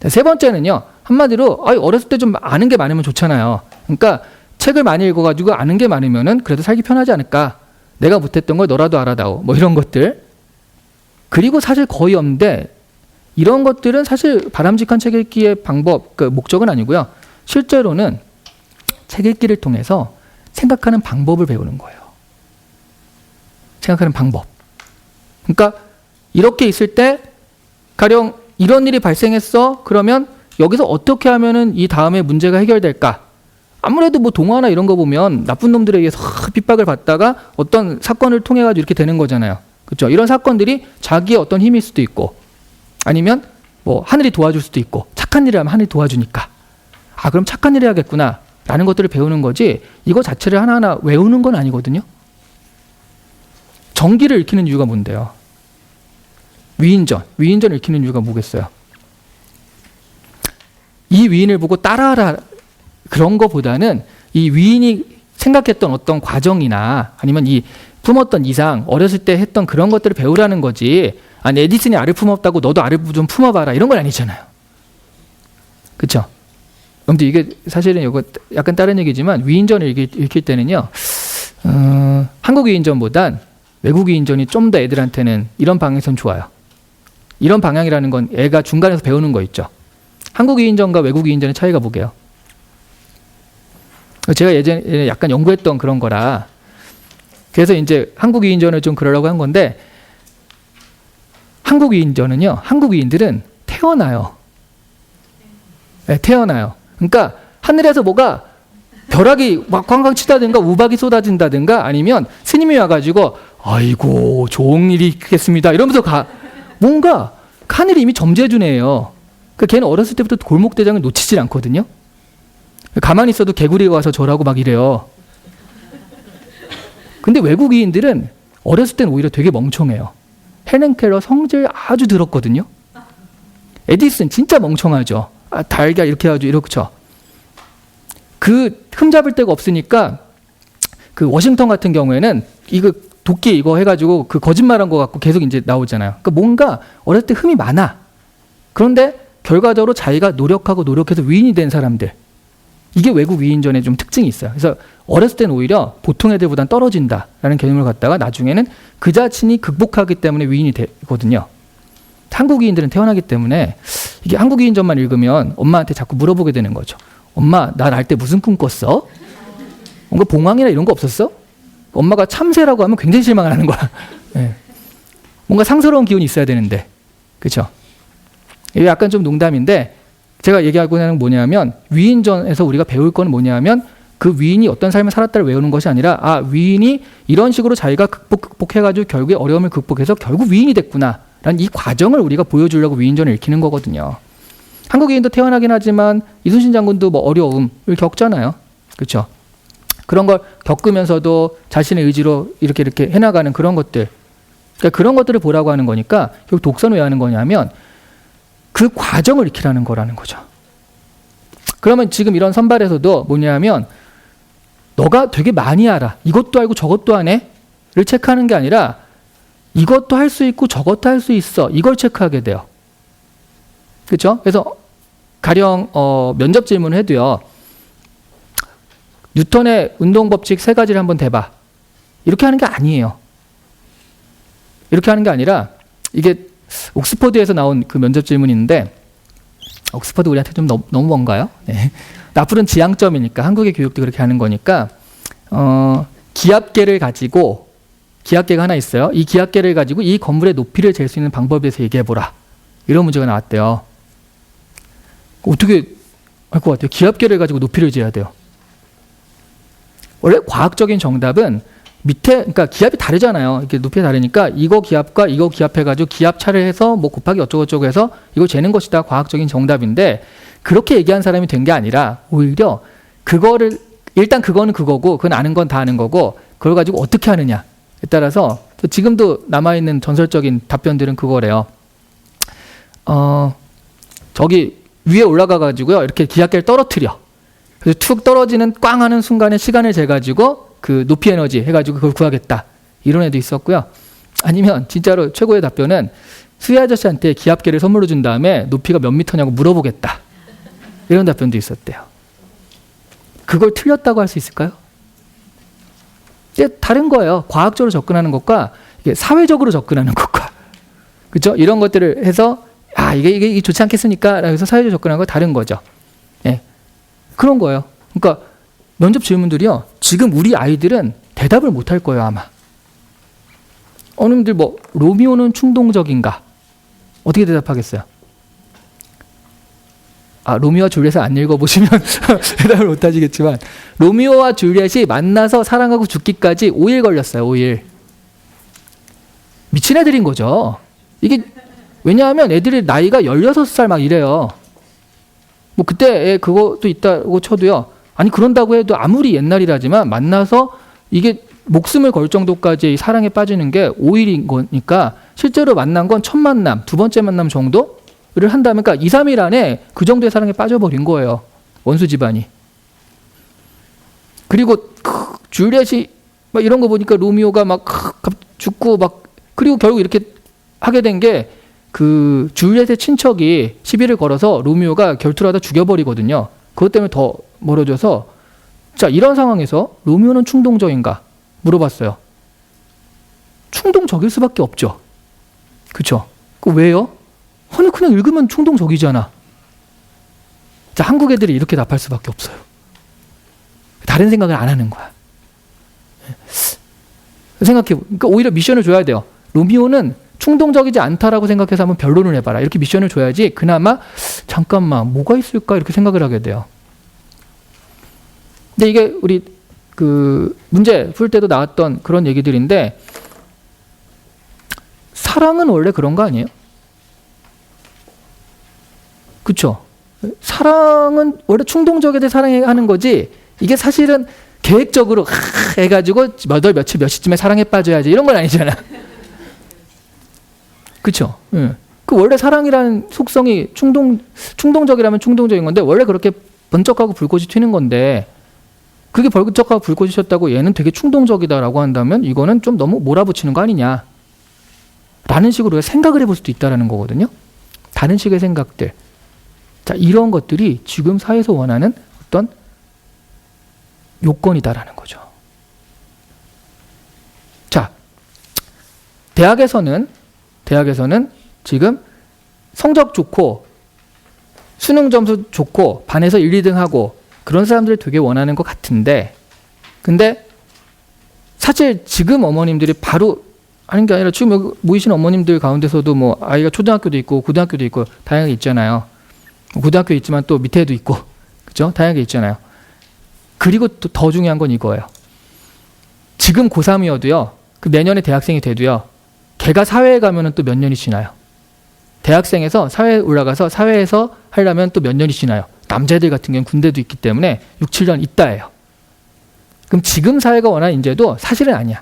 세 번째는요, 한마디로 어렸을 때 좀 아는 게 많으면 좋잖아요. 그러니까 책을 많이 읽어가지고 아는 게 많으면은 그래도 살기 편하지 않을까. 내가 못했던 걸 너라도 알아다오, 뭐 이런 것들. 그리고 사실 거의 없는데, 이런 것들은 사실 바람직한 책 읽기의 방법, 그 목적은 아니고요. 실제로는 책 읽기를 통해서 생각하는 방법을 배우는 거예요. 생각하는 방법. 그러니까 이렇게 있을 때 가령 이런 일이 발생했어. 그러면 여기서 어떻게 하면은 이 다음에 문제가 해결될까? 아무래도 뭐 동화나 이런 거 보면 나쁜 놈들에 의해서 핍박을 받다가 어떤 사건을 통해 가지고 이렇게 되는 거잖아요. 그렇죠? 이런 사건들이 자기의 어떤 힘일 수도 있고, 아니면 뭐 하늘이 도와줄 수도 있고, 착한 일을 하면 하늘이 도와주니까 그럼 착한 일을 해야겠구나 라는 것들을 배우는 거지, 이거 자체를 하나하나 외우는 건 아니거든요. 정기를 읽히는 이유가 뭔데요? 위인전을 읽히는 이유가 뭐겠어요? 이 위인을 보고 따라하라 그런 거보다는 이 위인이 생각했던 어떤 과정이나 아니면 이 품었던 이상, 어렸을 때 했던 그런 것들을 배우라는 거지, 아니 에디슨이 알을 품었다고 너도 알을 좀 품어봐라 이런 건 아니잖아요. 그렇죠? 근데 이게 사실은 이거 약간 다른 얘기지만, 위인전을 읽힐 때는요, 한국 위인전보단 외국 위인전이 좀 더 애들한테는 이런 방향에선 좋아요. 이런 방향이라는 건 애가 중간에서 배우는 거 있죠. 한국 위인전과 외국 위인전의 차이가 뭐게요? 제가 예전에 약간 연구했던 그런 거라, 그래서 이제 한국 위인전을 좀 그러려고 한 건데, 한국 위인전은요, 한국 위인들은 태어나요. 네, 태어나요. 그러니까 하늘에서 뭐가 벼락이 막 꽝꽝 치다든가 우박이 쏟아진다든가 아니면 스님이 와가지고 아이고 좋은 일이 있겠습니다 이러면서 뭔가 하늘이 이미 점재주네요. 그러니까 걔는 어렸을 때부터 골목대장을 놓치질 않거든요. 가만히 있어도 개구리가 와서 절하고 막 이래요. 근데 외국인들은 어렸을 때는 오히려 되게 멍청해요. 헬렌 켈러 성질 아주 들었거든요. 에디슨 진짜 멍청하죠. 달걀 이렇게 해가지고 이렇죠. 그 흠잡을 데가 없으니까 그 워싱턴 같은 경우에는 이거 도끼 이거 해가지고 그 거짓말한 거 갖고 계속 이제 나오잖아요. 그러니까 뭔가 어렸을 때 흠이 많아. 그런데 결과적으로 자기가 노력해서 위인이 된 사람들. 이게 외국 위인전의 좀 특징이 있어요. 그래서 어렸을 때는 오히려 보통 애들보단 떨어진다라는 개념을 갖다가 나중에는 그 자신이 극복하기 때문에 위인이 되거든요. 한국인들은 태어나기 때문에 이게 한국인전만 읽으면 엄마한테 자꾸 물어보게 되는 거죠. 엄마, 나 날 때 무슨 꿈 꿨어? 뭔가 봉황이나 이런 거 없었어? 엄마가 참새라고 하면 굉장히 실망을 하는 거야. 네. 뭔가 상스러운 기운이 있어야 되는데. 그렇죠? 이게 약간 좀 농담인데 제가 얘기하고 있는 건 뭐냐면 위인전에서 우리가 배울 건 뭐냐면 그 위인이 어떤 삶을 살았다를 외우는 것이 아니라 위인이 이런 식으로 자기가 극복해가지고 결국에 어려움을 극복해서 결국 위인이 됐구나 라는 이 과정을 우리가 보여주려고 위인전을 읽히는 거거든요. 한국인도 태어나긴 하지만 이순신 장군도 뭐 어려움을 겪잖아요. 그렇죠? 그런 걸 겪으면서도 자신의 의지로 이렇게 해나가는 그런 것들. 그러니까 그런 것들을 보라고 하는 거니까 결국 독서는 왜 하는 거냐면 그 과정을 익히라는 거라는 거죠. 그러면 지금 이런 선발에서도 뭐냐면 너가 되게 많이 알아. 이것도 알고 저것도 안 해? 를 체크하는 게 아니라 이것도 할 수 있고 저것도 할 수 있어. 이걸 체크하게 돼요. 그렇죠? 그래서 가령 면접 질문을 해도요. 뉴턴의 운동법칙 3가지를 한번 대봐. 이렇게 하는 게 아니에요. 이렇게 하는 게 아니라 이게 옥스퍼드에서 나온 그 면접 질문이 있는데 옥스퍼드 우리한테 좀 너무 먼가요? 네. 나풀은 지향점이니까 한국의 교육도 그렇게 하는 거니까 기압계를 가지고 기압계가 하나 있어요. 이 기압계를 가지고 이 건물의 높이를 잴 수 있는 방법에 대해서 얘기해보라. 이런 문제가 나왔대요. 어떻게 할 것 같아요? 기압계를 가지고 높이를 재야 돼요. 원래 과학적인 정답은 그러니까 기압이 다르잖아요. 이렇게 높이가 다르니까 이거 기압과 이거 기압해가지고 기압차를 해서 뭐 곱하기 어쩌고저쩌고 해서 이거 재는 것이다. 과학적인 정답인데 그렇게 얘기한 사람이 된 게 아니라 오히려 그거를 일단 그거는 그거고 그건 아는 건 다 아는 거고 그걸 가지고 어떻게 하느냐에 따라서 지금도 남아있는 전설적인 답변들은 그거래요. 저기 위에 올라가가지고요. 이렇게 기압계를 떨어뜨려. 그래서 툭 떨어지는 꽝 하는 순간에 시간을 재가지고 그 높이 에너지 해가지고 그걸 구하겠다. 이런 애도 있었고요. 아니면 진짜로 최고의 답변은 수희 아저씨한테 기압계를 선물로 준 다음에 높이가 몇 미터냐고 물어보겠다. 이런 답변도 있었대요. 그걸 틀렸다고 할 수 있을까요? 이게 다른 거예요. 과학적으로 접근하는 것과 이게 사회적으로 접근하는 것과. 그렇죠? 이런 것들을 해서 이게 좋지 않겠습니까? 그래서 사회적으로 접근하는 거 다른 거죠. 예. 그런 거예요. 그러니까 면접 질문들이요. 지금 우리 아이들은 대답을 못 할 거예요, 아마. 어머님들 로미오는 충동적인가? 어떻게 대답하겠어요? 로미오와 줄리엣을 안 읽어보시면 대답을 못 하시겠지만 로미오와 줄리엣이 만나서 사랑하고 죽기까지 5일 걸렸어요. 5일. 미친 애들인 거죠. 이게 왜냐하면 애들의 나이가 16살 막 이래요. 뭐 그때 그것도 있다고 쳐도요. 아니 그런다고 해도 아무리 옛날이라지만 만나서 이게 목숨을 걸 정도까지 사랑에 빠지는 게 5일인 거니까 실제로 만난 건 첫 만남, 두 번째 만남 정도를 한다면 그러니까 2, 3일 안에 그 정도의 사랑에 빠져버린 거예요. 원수 집안이. 그리고 줄리엣이 막 이런 거 보니까 로미오가 막 죽고 막 그리고 결국 이렇게 하게 된 게 그 줄리엣의 친척이 시비를 걸어서 로미오가 결투를 하다 죽여버리거든요. 그것 때문에 더 멀어져서 자 이런 상황에서 로미오는 충동적인가 물어봤어요. 충동적일 수밖에 없죠. 그렇죠? 왜요? 아니 그냥 읽으면 충동적이잖아. 자 한국 애들이 이렇게 답할 수밖에 없어요. 다른 생각을 안 하는 거야. 생각해. 그러니까 오히려 미션을 줘야 돼요. 로미오는 충동적이지 않다라고 생각해서 한번 변론을 해봐라. 이렇게 미션을 줘야지 그나마 잠깐만 뭐가 있을까 이렇게 생각을 하게 돼요. 근데 이게 우리 그 문제 풀 때도 나왔던 그런 얘기들인데 사랑은 원래 그런 거 아니에요? 그렇죠? 사랑은 원래 충동적이게 사랑하는 거지 이게 사실은 계획적으로 해가지고 몇 월 며칠 몇 시쯤에 사랑에 빠져야지 이런 건 아니잖아. 그렇죠? 그 원래 사랑이라는 속성이 충동적이라면 충동적인 건데 원래 그렇게 번쩍하고 불꽃이 튀는 건데 그게 번쩍하고 불꽃이 튀었다고 얘는 되게 충동적이다라고 한다면 이거는 좀 너무 몰아붙이는 거 아니냐 라는 식으로 생각을 해볼 수도 있다는 거거든요. 다른 식의 생각들. 자, 이런 것들이 지금 사회에서 원하는 어떤 요건이다라는 거죠. 자, 대학에서는 지금 성적 좋고 수능 점수 좋고 반에서 1, 2등 하고 그런 사람들을 되게 원하는 것 같은데 근데 사실 지금 어머님들이 바로 하는 게 아니라 지금 여기 모이신 어머님들 가운데서도 뭐 아이가 초등학교도 있고 고등학교도 있고 다양하게 있잖아요. 고등학교에 있지만 또 밑에도 있고 그죠? 다양하게 있잖아요. 그리고 또 더 중요한 건 이거예요. 지금 고3이어도요. 그 내년에 대학생이 돼도요. 걔가 사회에 가면은 또 몇 년이 지나요. 대학생에서 사회에 올라가서 사회에서 하려면 또 몇 년이 지나요. 남자애들 같은 경우는 군대도 있기 때문에 6, 7년 있다예요. 그럼 지금 사회가 원하는 인재도 사실은 아니야.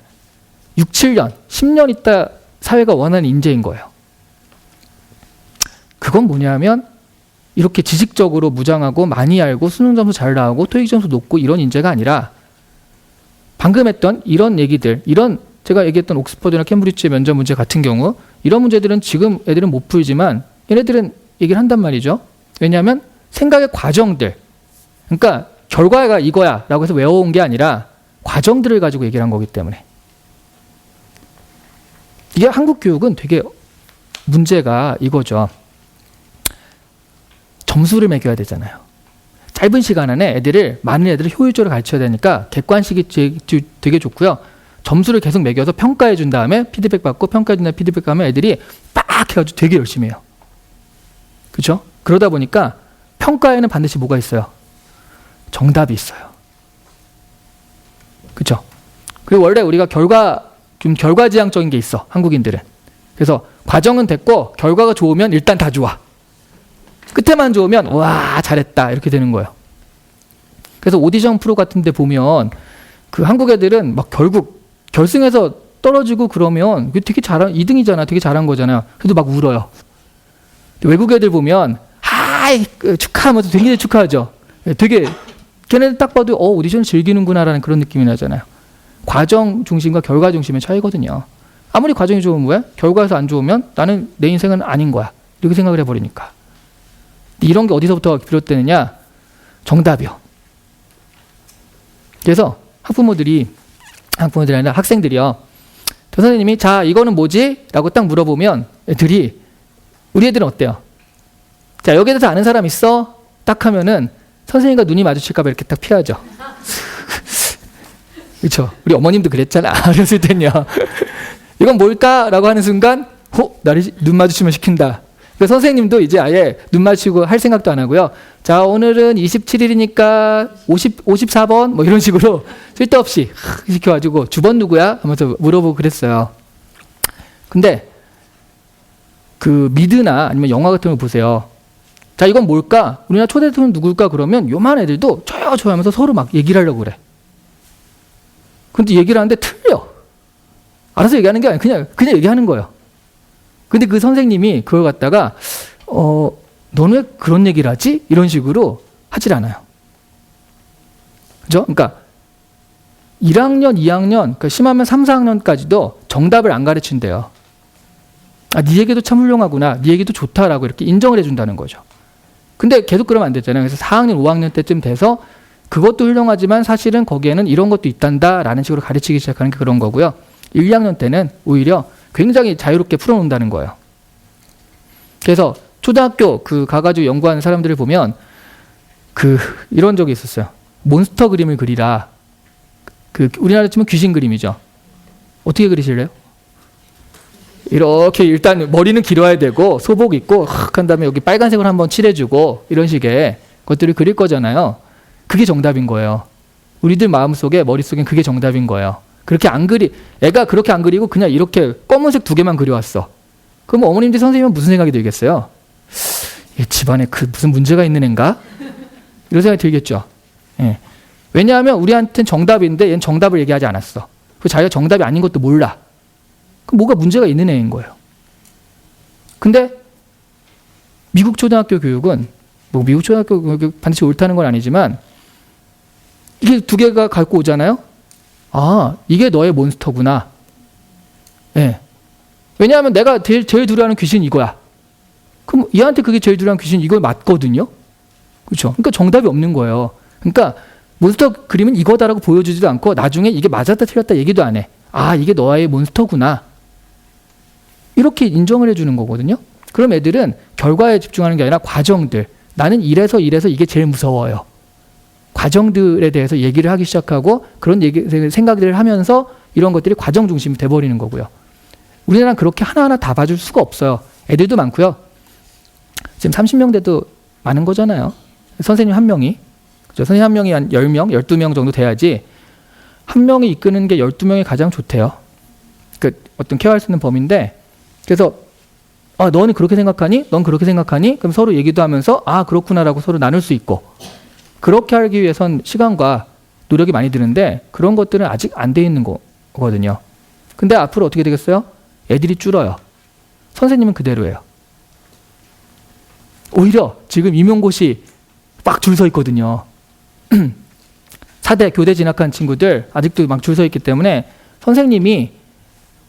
6, 7년, 10년 있다 사회가 원하는 인재인 거예요. 그건 뭐냐면 이렇게 지식적으로 무장하고 많이 알고 수능 점수 잘 나오고 토익 점수 높고 이런 인재가 아니라 방금 했던 이런 얘기들, 이런 제가 얘기했던 옥스퍼드나 캠브리지의 면접 문제 같은 경우 이런 문제들은 지금 애들은 못 풀지만 얘네들은 얘기를 한단 말이죠. 왜냐하면 생각의 과정들, 그러니까 결과가 이거야 라고 해서 외워온 게 아니라 과정들을 가지고 얘기를 한 거기 때문에 이게 한국 교육은 되게 문제가 이거죠. 점수를 매겨야 되잖아요. 짧은 시간 안에 많은 애들을 효율적으로 가르쳐야 되니까 객관식이 되게 좋고요. 점수를 계속 매겨서 평가해 준 다음에 피드백 받고 평가해 준 다음에 피드백 하면 애들이 빡 해가지고 되게 열심히 해요. 그렇죠? 그러다 보니까 평가에는 반드시 뭐가 있어요? 정답이 있어요. 그렇죠? 그리고 원래 우리가 좀 결과지향적인 게 있어. 한국인들은. 그래서 과정은 됐고 결과가 좋으면 일단 다 좋아. 끝에만 좋으면 와 잘했다 이렇게 되는 거예요. 그래서 오디션 프로 같은 데 보면 그 한국 애들은 막 결국 결승에서 떨어지고 그러면 되게 2등이잖아. 되게 잘한 거잖아요. 그래도 막 울어요. 외국 애들 보면 하이 축하하면서 되게 축하하죠. 되게 걔네들 딱 봐도 오디션 즐기는구나라는 그런 느낌이 나잖아요. 과정 중심과 결과 중심의 차이거든요. 아무리 과정이 좋으면 뭐야? 결과에서 안 좋으면 나는 내 인생은 아닌 거야. 이렇게 생각을 해버리니까. 이런 게 어디서부터 비롯되느냐? 정답이요. 그래서 학부모들이 아니라 학생들이요. 저 선생님이 자 이거는 뭐지? 라고 딱 물어보면 우리 애들은 어때요? 자 여기에 대해서 아는 사람 있어? 딱 하면은 선생님과 눈이 마주칠까 봐 이렇게 딱 피하죠. 그렇죠? 우리 어머님도 그랬잖아. 어렸을 땐요. 이건 뭘까? 라고 하는 순간 나를 눈 마주치면 시킨다. 그러니까 선생님도 이제 아예 눈 마주치고 할 생각도 안 하고요. 자 오늘은 27일이니까 54번 뭐 이런 식으로 쓸데없이 시켜가지고 주번 누구야? 하면서 물어보고 그랬어요. 근데 그 미드나 아니면 영화 같은 거 보세요. 자 이건 뭘까? 우리나라 초대 대통령 누굴까? 그러면 요만 애들도 저요 하면서 서로 막 얘기를 하려고 그래. 근데 얘기를 하는데 틀려. 알아서 얘기하는 게 아니라 그냥 얘기하는 거예요. 근데 그 선생님이 그걸 갖다가 너는 왜 그런 얘기를 하지? 이런 식으로 하질 않아요. 그죠? 그러니까 1학년, 2학년, 그러니까 심하면 3, 4학년까지도 정답을 안 가르친대요. 네 얘기도 참 훌륭하구나. 네 얘기도 좋다라고 이렇게 인정을 해준다는 거죠. 근데 계속 그러면 안 되잖아요. 그래서 4학년, 5학년 때쯤 돼서 그것도 훌륭하지만 사실은 거기에는 이런 것도 있단다라는 식으로 가르치기 시작하는 게 그런 거고요. 1, 2학년 때는 오히려 굉장히 자유롭게 풀어놓는다는 거예요. 그래서 초등학교 가가지고 연구하는 사람들을 보면 이런 적이 있었어요. 몬스터 그림을 그리라. 우리나라 치면 귀신 그림이죠. 어떻게 그리실래요? 이렇게 일단 머리는 길어야 되고 소복 입고 한 다음에 여기 빨간색으로 한번 칠해주고 이런 식의 것들을 그릴 거잖아요. 그게 정답인 거예요. 우리들 마음속에 머릿속엔 그게 정답인 거예요. 애가 그렇게 안 그리고 그냥 이렇게 검은색 2개만 그려왔어. 그럼 어머님들 선생님은 무슨 생각이 들겠어요? 이 집안에 무슨 문제가 있는 앤가? 이런 생각이 들겠죠. 예. 왜냐하면 우리한테는 정답인데 얘는 정답을 얘기하지 않았어. 그 자기가 정답이 아닌 것도 몰라. 그럼 뭐가 문제가 있는 애인 거예요. 근데 미국 초등학교 교육은 미국 초등학교 교육이 반드시 옳다는 건 아니지만 이게 2개가 갖고 오잖아요. 아, 이게 너의 몬스터구나. 예. 왜냐하면 내가 제일 두려워하는 귀신이 이거야. 그럼 얘한테 그게 제일 두려워하는 귀신이 이거 맞거든요. 그렇죠? 그러니까 정답이 없는 거예요. 그러니까 몬스터 그림은 이거다라고 보여주지도 않고 나중에 이게 맞았다 틀렸다 얘기도 안 해. 아, 이게 너의 몬스터구나. 이렇게 인정을 해주는 거거든요. 그럼 애들은 결과에 집중하는 게 아니라 과정들. 나는 이래서 이게 제일 무서워요. 과정들에 대해서 얘기를 하기 시작하고 그런 생각들을 하면서 이런 것들이 과정 중심이 돼버리는 거고요. 우리나라는 그렇게 하나하나 다 봐줄 수가 없어요. 애들도 많고요. 지금 30명대도 많은 거잖아요. 선생님 1명이. 그죠? 선생님 1명이 한 10명, 12명 정도 돼야지 한 명이 이끄는 게 12명이 가장 좋대요. 그 어떤 케어할 수 있는 범위인데 그래서 너는 그렇게 생각하니? 넌 그렇게 생각하니? 그럼 서로 얘기도 하면서 그렇구나라고 서로 나눌 수 있고 그렇게 하기 위해선 시간과 노력이 많이 드는데 그런 것들은 아직 안 돼 있는 거거든요. 근데 앞으로 어떻게 되겠어요? 애들이 줄어요. 선생님은 그대로예요. 오히려 지금 임용고시 막 줄 서 있거든요. 4대 교대 진학한 친구들 아직도 막 줄 서 있기 때문에 선생님이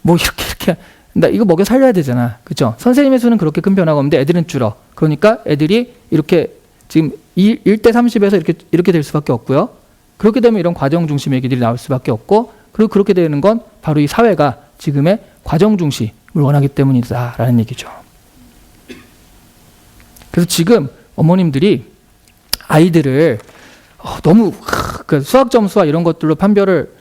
이렇게 나 이거 먹여 살려야 되잖아. 그렇죠? 선생님의 수는 그렇게 큰 변화가 없는데 애들은 줄어. 그러니까 애들이 이렇게 지금 1대 30에서 이렇게 될 수밖에 없고요. 그렇게 되면 이런 과정 중심의 얘기들이 나올 수밖에 없고 그리고 그렇게 되는 건 바로 이 사회가 지금의 과정 중심을 원하기 때문이다라는 얘기죠. 그래서 지금 어머님들이 아이들을 너무 수학 점수와 이런 것들로 판별을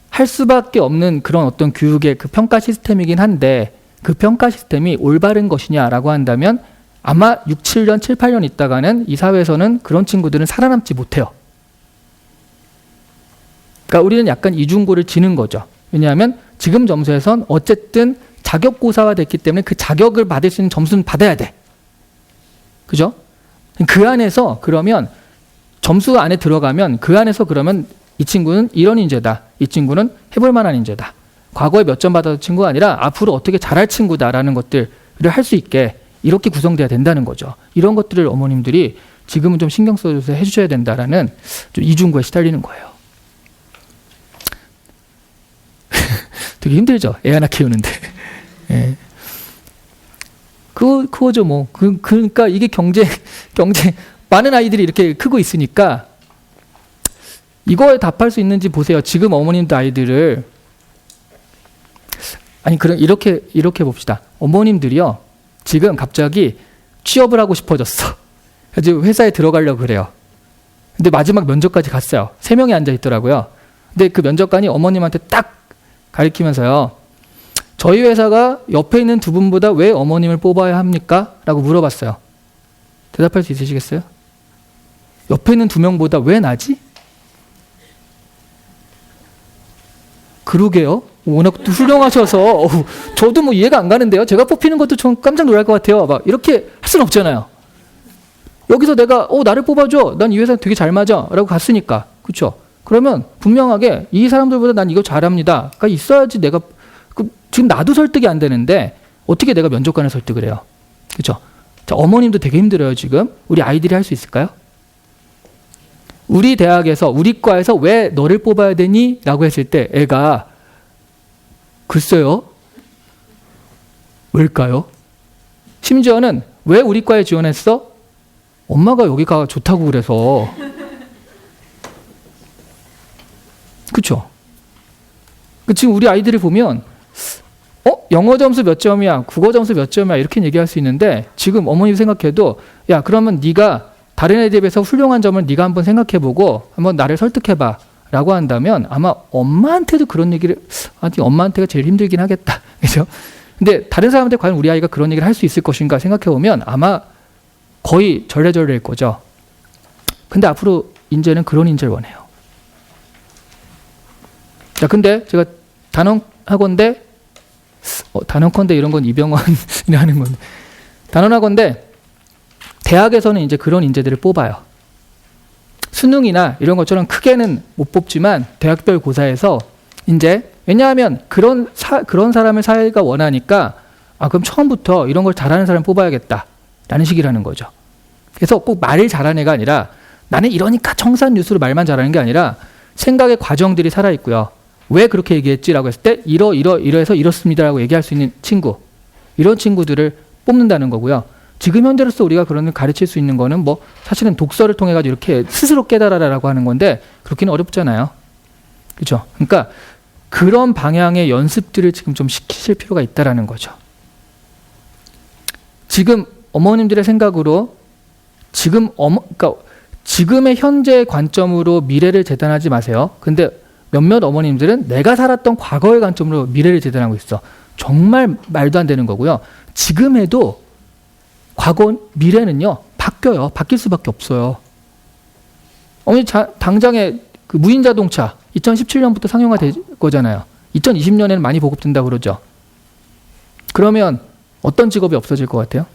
할 수밖에 없는 그런 어떤 교육의 그 평가 시스템이긴 한데 그 평가 시스템이 올바른 것이냐라고 한다면 아마 6, 7년, 7, 8년 있다가는 이 사회에서는 그런 친구들은 살아남지 못해요. 그러니까 우리는 약간 이중고를 지는 거죠. 왜냐하면 지금 점수에선 어쨌든 자격고사화 됐기 때문에 그 자격을 받을 수 있는 점수는 받아야 돼. 그죠? 그 안에서 그러면 점수 안에 들어가면 그 안에서 그러면 이 친구는 이런 인재다. 이 친구는 해볼 만한 인재다. 과거에 몇 점 받았던 친구가 아니라 앞으로 어떻게 잘할 친구다라는 것들을 할 수 있게 이렇게 구성돼야 된다는 거죠. 이런 것들을 어머님들이 지금은 좀 신경 써줘서 해주셔야 된다라는 좀 이중고에 시달리는 거예요. 되게 힘들죠. 애 하나 키우는데. 예. 그거죠 뭐. 그러니까 이게 경쟁 많은 아이들이 이렇게 크고 있으니까 이거에 답할 수 있는지 보세요. 지금 어머님들 아이들을 그럼 이렇게 봅시다. 어머님들이요. 지금 갑자기 취업을 하고 싶어졌어. 그래서 회사에 들어가려고 그래요. 근데 마지막 면접까지 갔어요. 3명이 앉아 있더라고요. 근데 그 면접관이 어머님한테 딱 가리키면서요. 저희 회사가 옆에 있는 2분보다 왜 어머님을 뽑아야 합니까? 라고 물어봤어요. 대답할 수 있으시겠어요? 옆에 있는 2명보다 왜 나지? 그러게요. 워낙 또 훌륭하셔서 저도 이해가 안 가는데요. 제가 뽑히는 것도 좀 깜짝 놀랄 것 같아요. 막 이렇게 할 수는 없잖아요. 여기서 내가 나를 뽑아줘. 난 이 회사 되게 잘 맞아. 라고 갔으니까. 그렇죠? 그러면 분명하게 이 사람들보다 난 이거 잘합니다. 가 있어야지 내가 지금 나도 설득이 안 되는데 어떻게 내가 면접관을 설득을 해요? 그렇죠? 자, 어머님도 되게 힘들어요. 지금 우리 아이들이 할 수 있을까요? 우리 대학에서 우리 과에서 왜 너를 뽑아야 되니? 라고 했을 때 애가 글쎄요. 왜일까요? 심지어는 왜 우리 과에 지원했어? 엄마가 여기가 좋다고 그래서. 그렇죠? 지금 우리 아이들을 보면 영어 점수 몇 점이야, 국어 점수 몇 점이야 이렇게 얘기할 수 있는데 지금 어머니 생각해도 야 그러면 네가 다른 애들에 비해서 훌륭한 점을 네가 한번 생각해보고 한번 나를 설득해봐 라고 한다면 아마 엄마한테도 그런 얘기를 엄마한테가 제일 힘들긴 하겠다. 그죠? 근데 다른 사람한테 과연 우리 아이가 그런 얘기를 할 수 있을 것인가 생각해보면 아마 거의 절레절레일 거죠. 근데 앞으로 인재는 그런 인재를 원해요. 자, 근데 제가 단언컨대 이런 건 이병헌이 하는 건데, 단언하건대 대학에서는 이제 그런 인재들을 뽑아요. 수능이나 이런 것처럼 크게는 못 뽑지만 대학별 고사에서 이제 왜냐하면 그런 사람을 사회가 원하니까 그럼 처음부터 이런 걸 잘하는 사람 뽑아야겠다라는 식이라는 거죠. 그래서 꼭 말을 잘하는 애가 아니라 나는 이러니까 청산 뉴스로 말만 잘하는 게 아니라 생각의 과정들이 살아있고요. 왜 그렇게 얘기했지라고 했을 때 이러해서 이렇습니다라고 얘기할 수 있는 친구, 이런 친구들을 뽑는다는 거고요. 지금 현재로서 우리가 그런 걸 가르칠 수 있는 거는 뭐 사실은 독서를 통해 가지고 이렇게 스스로 깨달아라라고 하는 건데 그렇게는 어렵잖아요. 그렇죠? 그러니까 그런 방향의 연습들을 지금 좀 시키실 필요가 있다라는 거죠. 지금 어머님들의 생각으로 그러니까 지금의 현재의 관점으로 미래를 재단하지 마세요. 근데 몇몇 어머님들은 내가 살았던 과거의 관점으로 미래를 재단하고 있어. 정말 말도 안 되는 거고요. 지금 해도 미래는요 바뀌어요. 바뀔 수밖에 없어요. 어머니 당장에 그 무인 자동차 2017년부터 상용화될 거잖아요. 2020년에는 많이 보급된다고 그러죠. 그러면 어떤 직업이 없어질 것 같아요?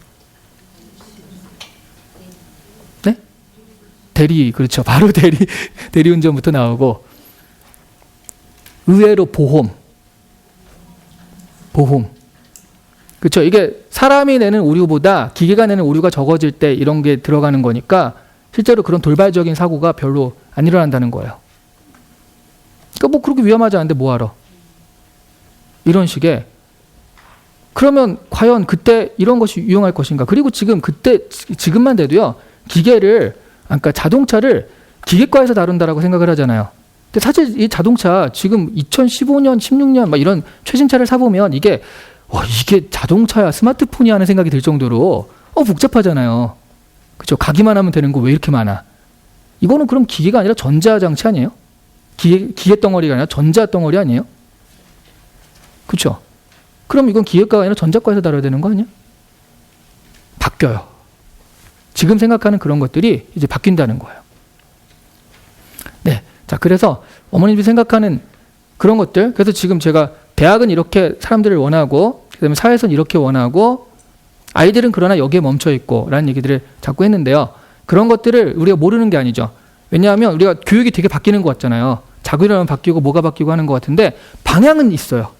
네? 그렇죠. 바로 대리운전부터 나오고, 의외로 보험. 그렇죠. 이게 사람이 내는 오류보다 기계가 내는 오류가 적어질 때 이런 게 들어가는 거니까 실제로 그런 돌발적인 사고가 별로 안 일어난다는 거예요. 그러니까 뭐 그렇게 위험하지 않은데 뭐하러? 이런 식의. 그러면 과연 그때 이런 것이 유용할 것인가? 그리고 지금만 돼도요, 그러니까 자동차를 기계과에서 다룬다라고 생각을 하잖아요. 근데 사실 이 자동차 지금 2015년, 16년 막 이런 최신차를 사보면 이게 자동차야, 스마트폰이야 하는 생각이 들 정도로 복잡하잖아요. 그렇죠? 가기만 하면 되는 거 왜 이렇게 많아? 이거는 그럼 기계가 아니라 전자장치 아니에요? 기계 덩어리가 아니라 전자 덩어리 아니에요? 그렇죠? 그럼 이건 기계과가 아니라 전자과에서 다뤄야 되는 거 아니야? 바뀌어요. 지금 생각하는 그런 것들이 이제 바뀐다는 거예요. 네. 자, 그래서 어머님들이 생각하는 그런 것들, 그래서 지금 제가 대학은 이렇게 사람들을 원하고, 그다음에 사회에서는 이렇게 원하고, 아이들은 그러나 여기에 멈춰 있고 라는 얘기들을 자꾸 했는데요. 그런 것들을 우리가 모르는 게 아니죠. 왜냐하면 우리가 교육이 되게 바뀌는 것 같잖아요. 자기라면 바뀌고 뭐가 바뀌고 하는 것 같은데 방향은 있어요.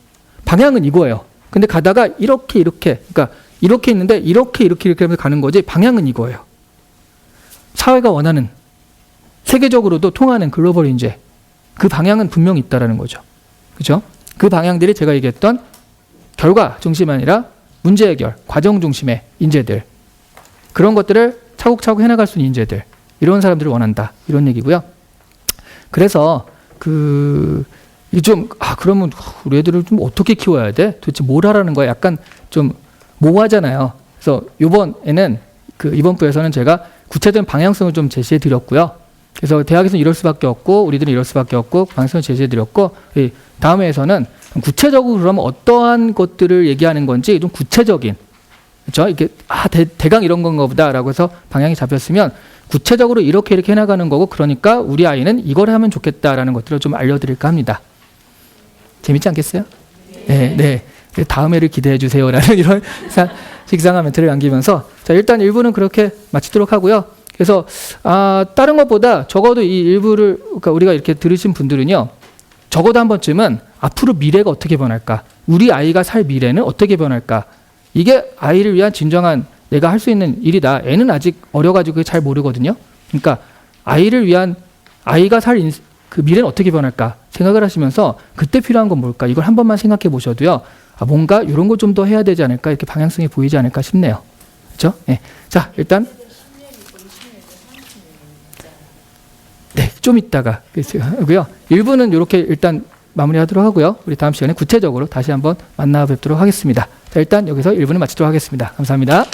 방향은 이거예요. 근데 가다가 그러니까 이렇게 있는데 이렇게 하면서 가는 거지, 방향은 이거예요. 사회가 원하는, 세계적으로도 통하는 글로벌 인재, 그 방향은 분명히 있다라는 거죠. 그렇죠? 그 방향들이 제가 얘기했던 결과 중심이 아니라 문제 해결, 과정 중심의 인재들, 그런 것들을 차곡차곡 해나갈 수 있는 인재들, 이런 사람들을 원한다, 이런 얘기고요. 그래서 그러면 우리 애들을 좀 어떻게 키워야 돼? 도대체 뭘 하라는 거야? 약간 좀 모호하잖아요. 그래서 이번 부에서는 제가 구체적인 방향성을 좀 제시해 드렸고요. 그래서 대학에서는 이럴 수밖에 없고 우리들은 이럴 수밖에 없고 방향성을 제시해 드렸고, 다음 회에서는 구체적으로 그러면 어떠한 것들을 얘기하는 건지 좀 구체적인, 그렇죠? 이게 대강 이런 건가 보다라고 해서 방향이 잡혔으면 구체적으로 이렇게 해나가는 거고, 그러니까 우리 아이는 이걸 하면 좋겠다라는 것들을 좀 알려드릴까 합니다. 재밌지 않겠어요? 네. 다음 회를 기대해 주세요라는 이런 식상한 멘트를 남기면서, 자, 일단 1부는 그렇게 마치도록 하고요. 그래서 다른 것보다 적어도 이 일부를, 그러니까 우리가 이렇게 들으신 분들은요, 적어도 한 번쯤은 앞으로 미래가 어떻게 변할까, 우리 아이가 살 미래는 어떻게 변할까, 이게 아이를 위한 진정한 내가 할 수 있는 일이다. 애는 아직 어려가지고 잘 모르거든요. 그러니까 아이가 살 그 미래는 어떻게 변할까 생각을 하시면서 그때 필요한 건 뭘까, 이걸 한 번만 생각해 보셔도요, 뭔가 이런 거 좀 더 해야 되지 않을까, 이렇게 방향성이 보이지 않을까 싶네요. 그렇죠? 네. 자, 일단 좀 이따가 하고요. 1부는 이렇게 일단 마무리하도록 하고요. 우리 다음 시간에 구체적으로 다시 한번 만나 뵙도록 하겠습니다. 자, 일단 여기서 1부는 마치도록 하겠습니다. 감사합니다.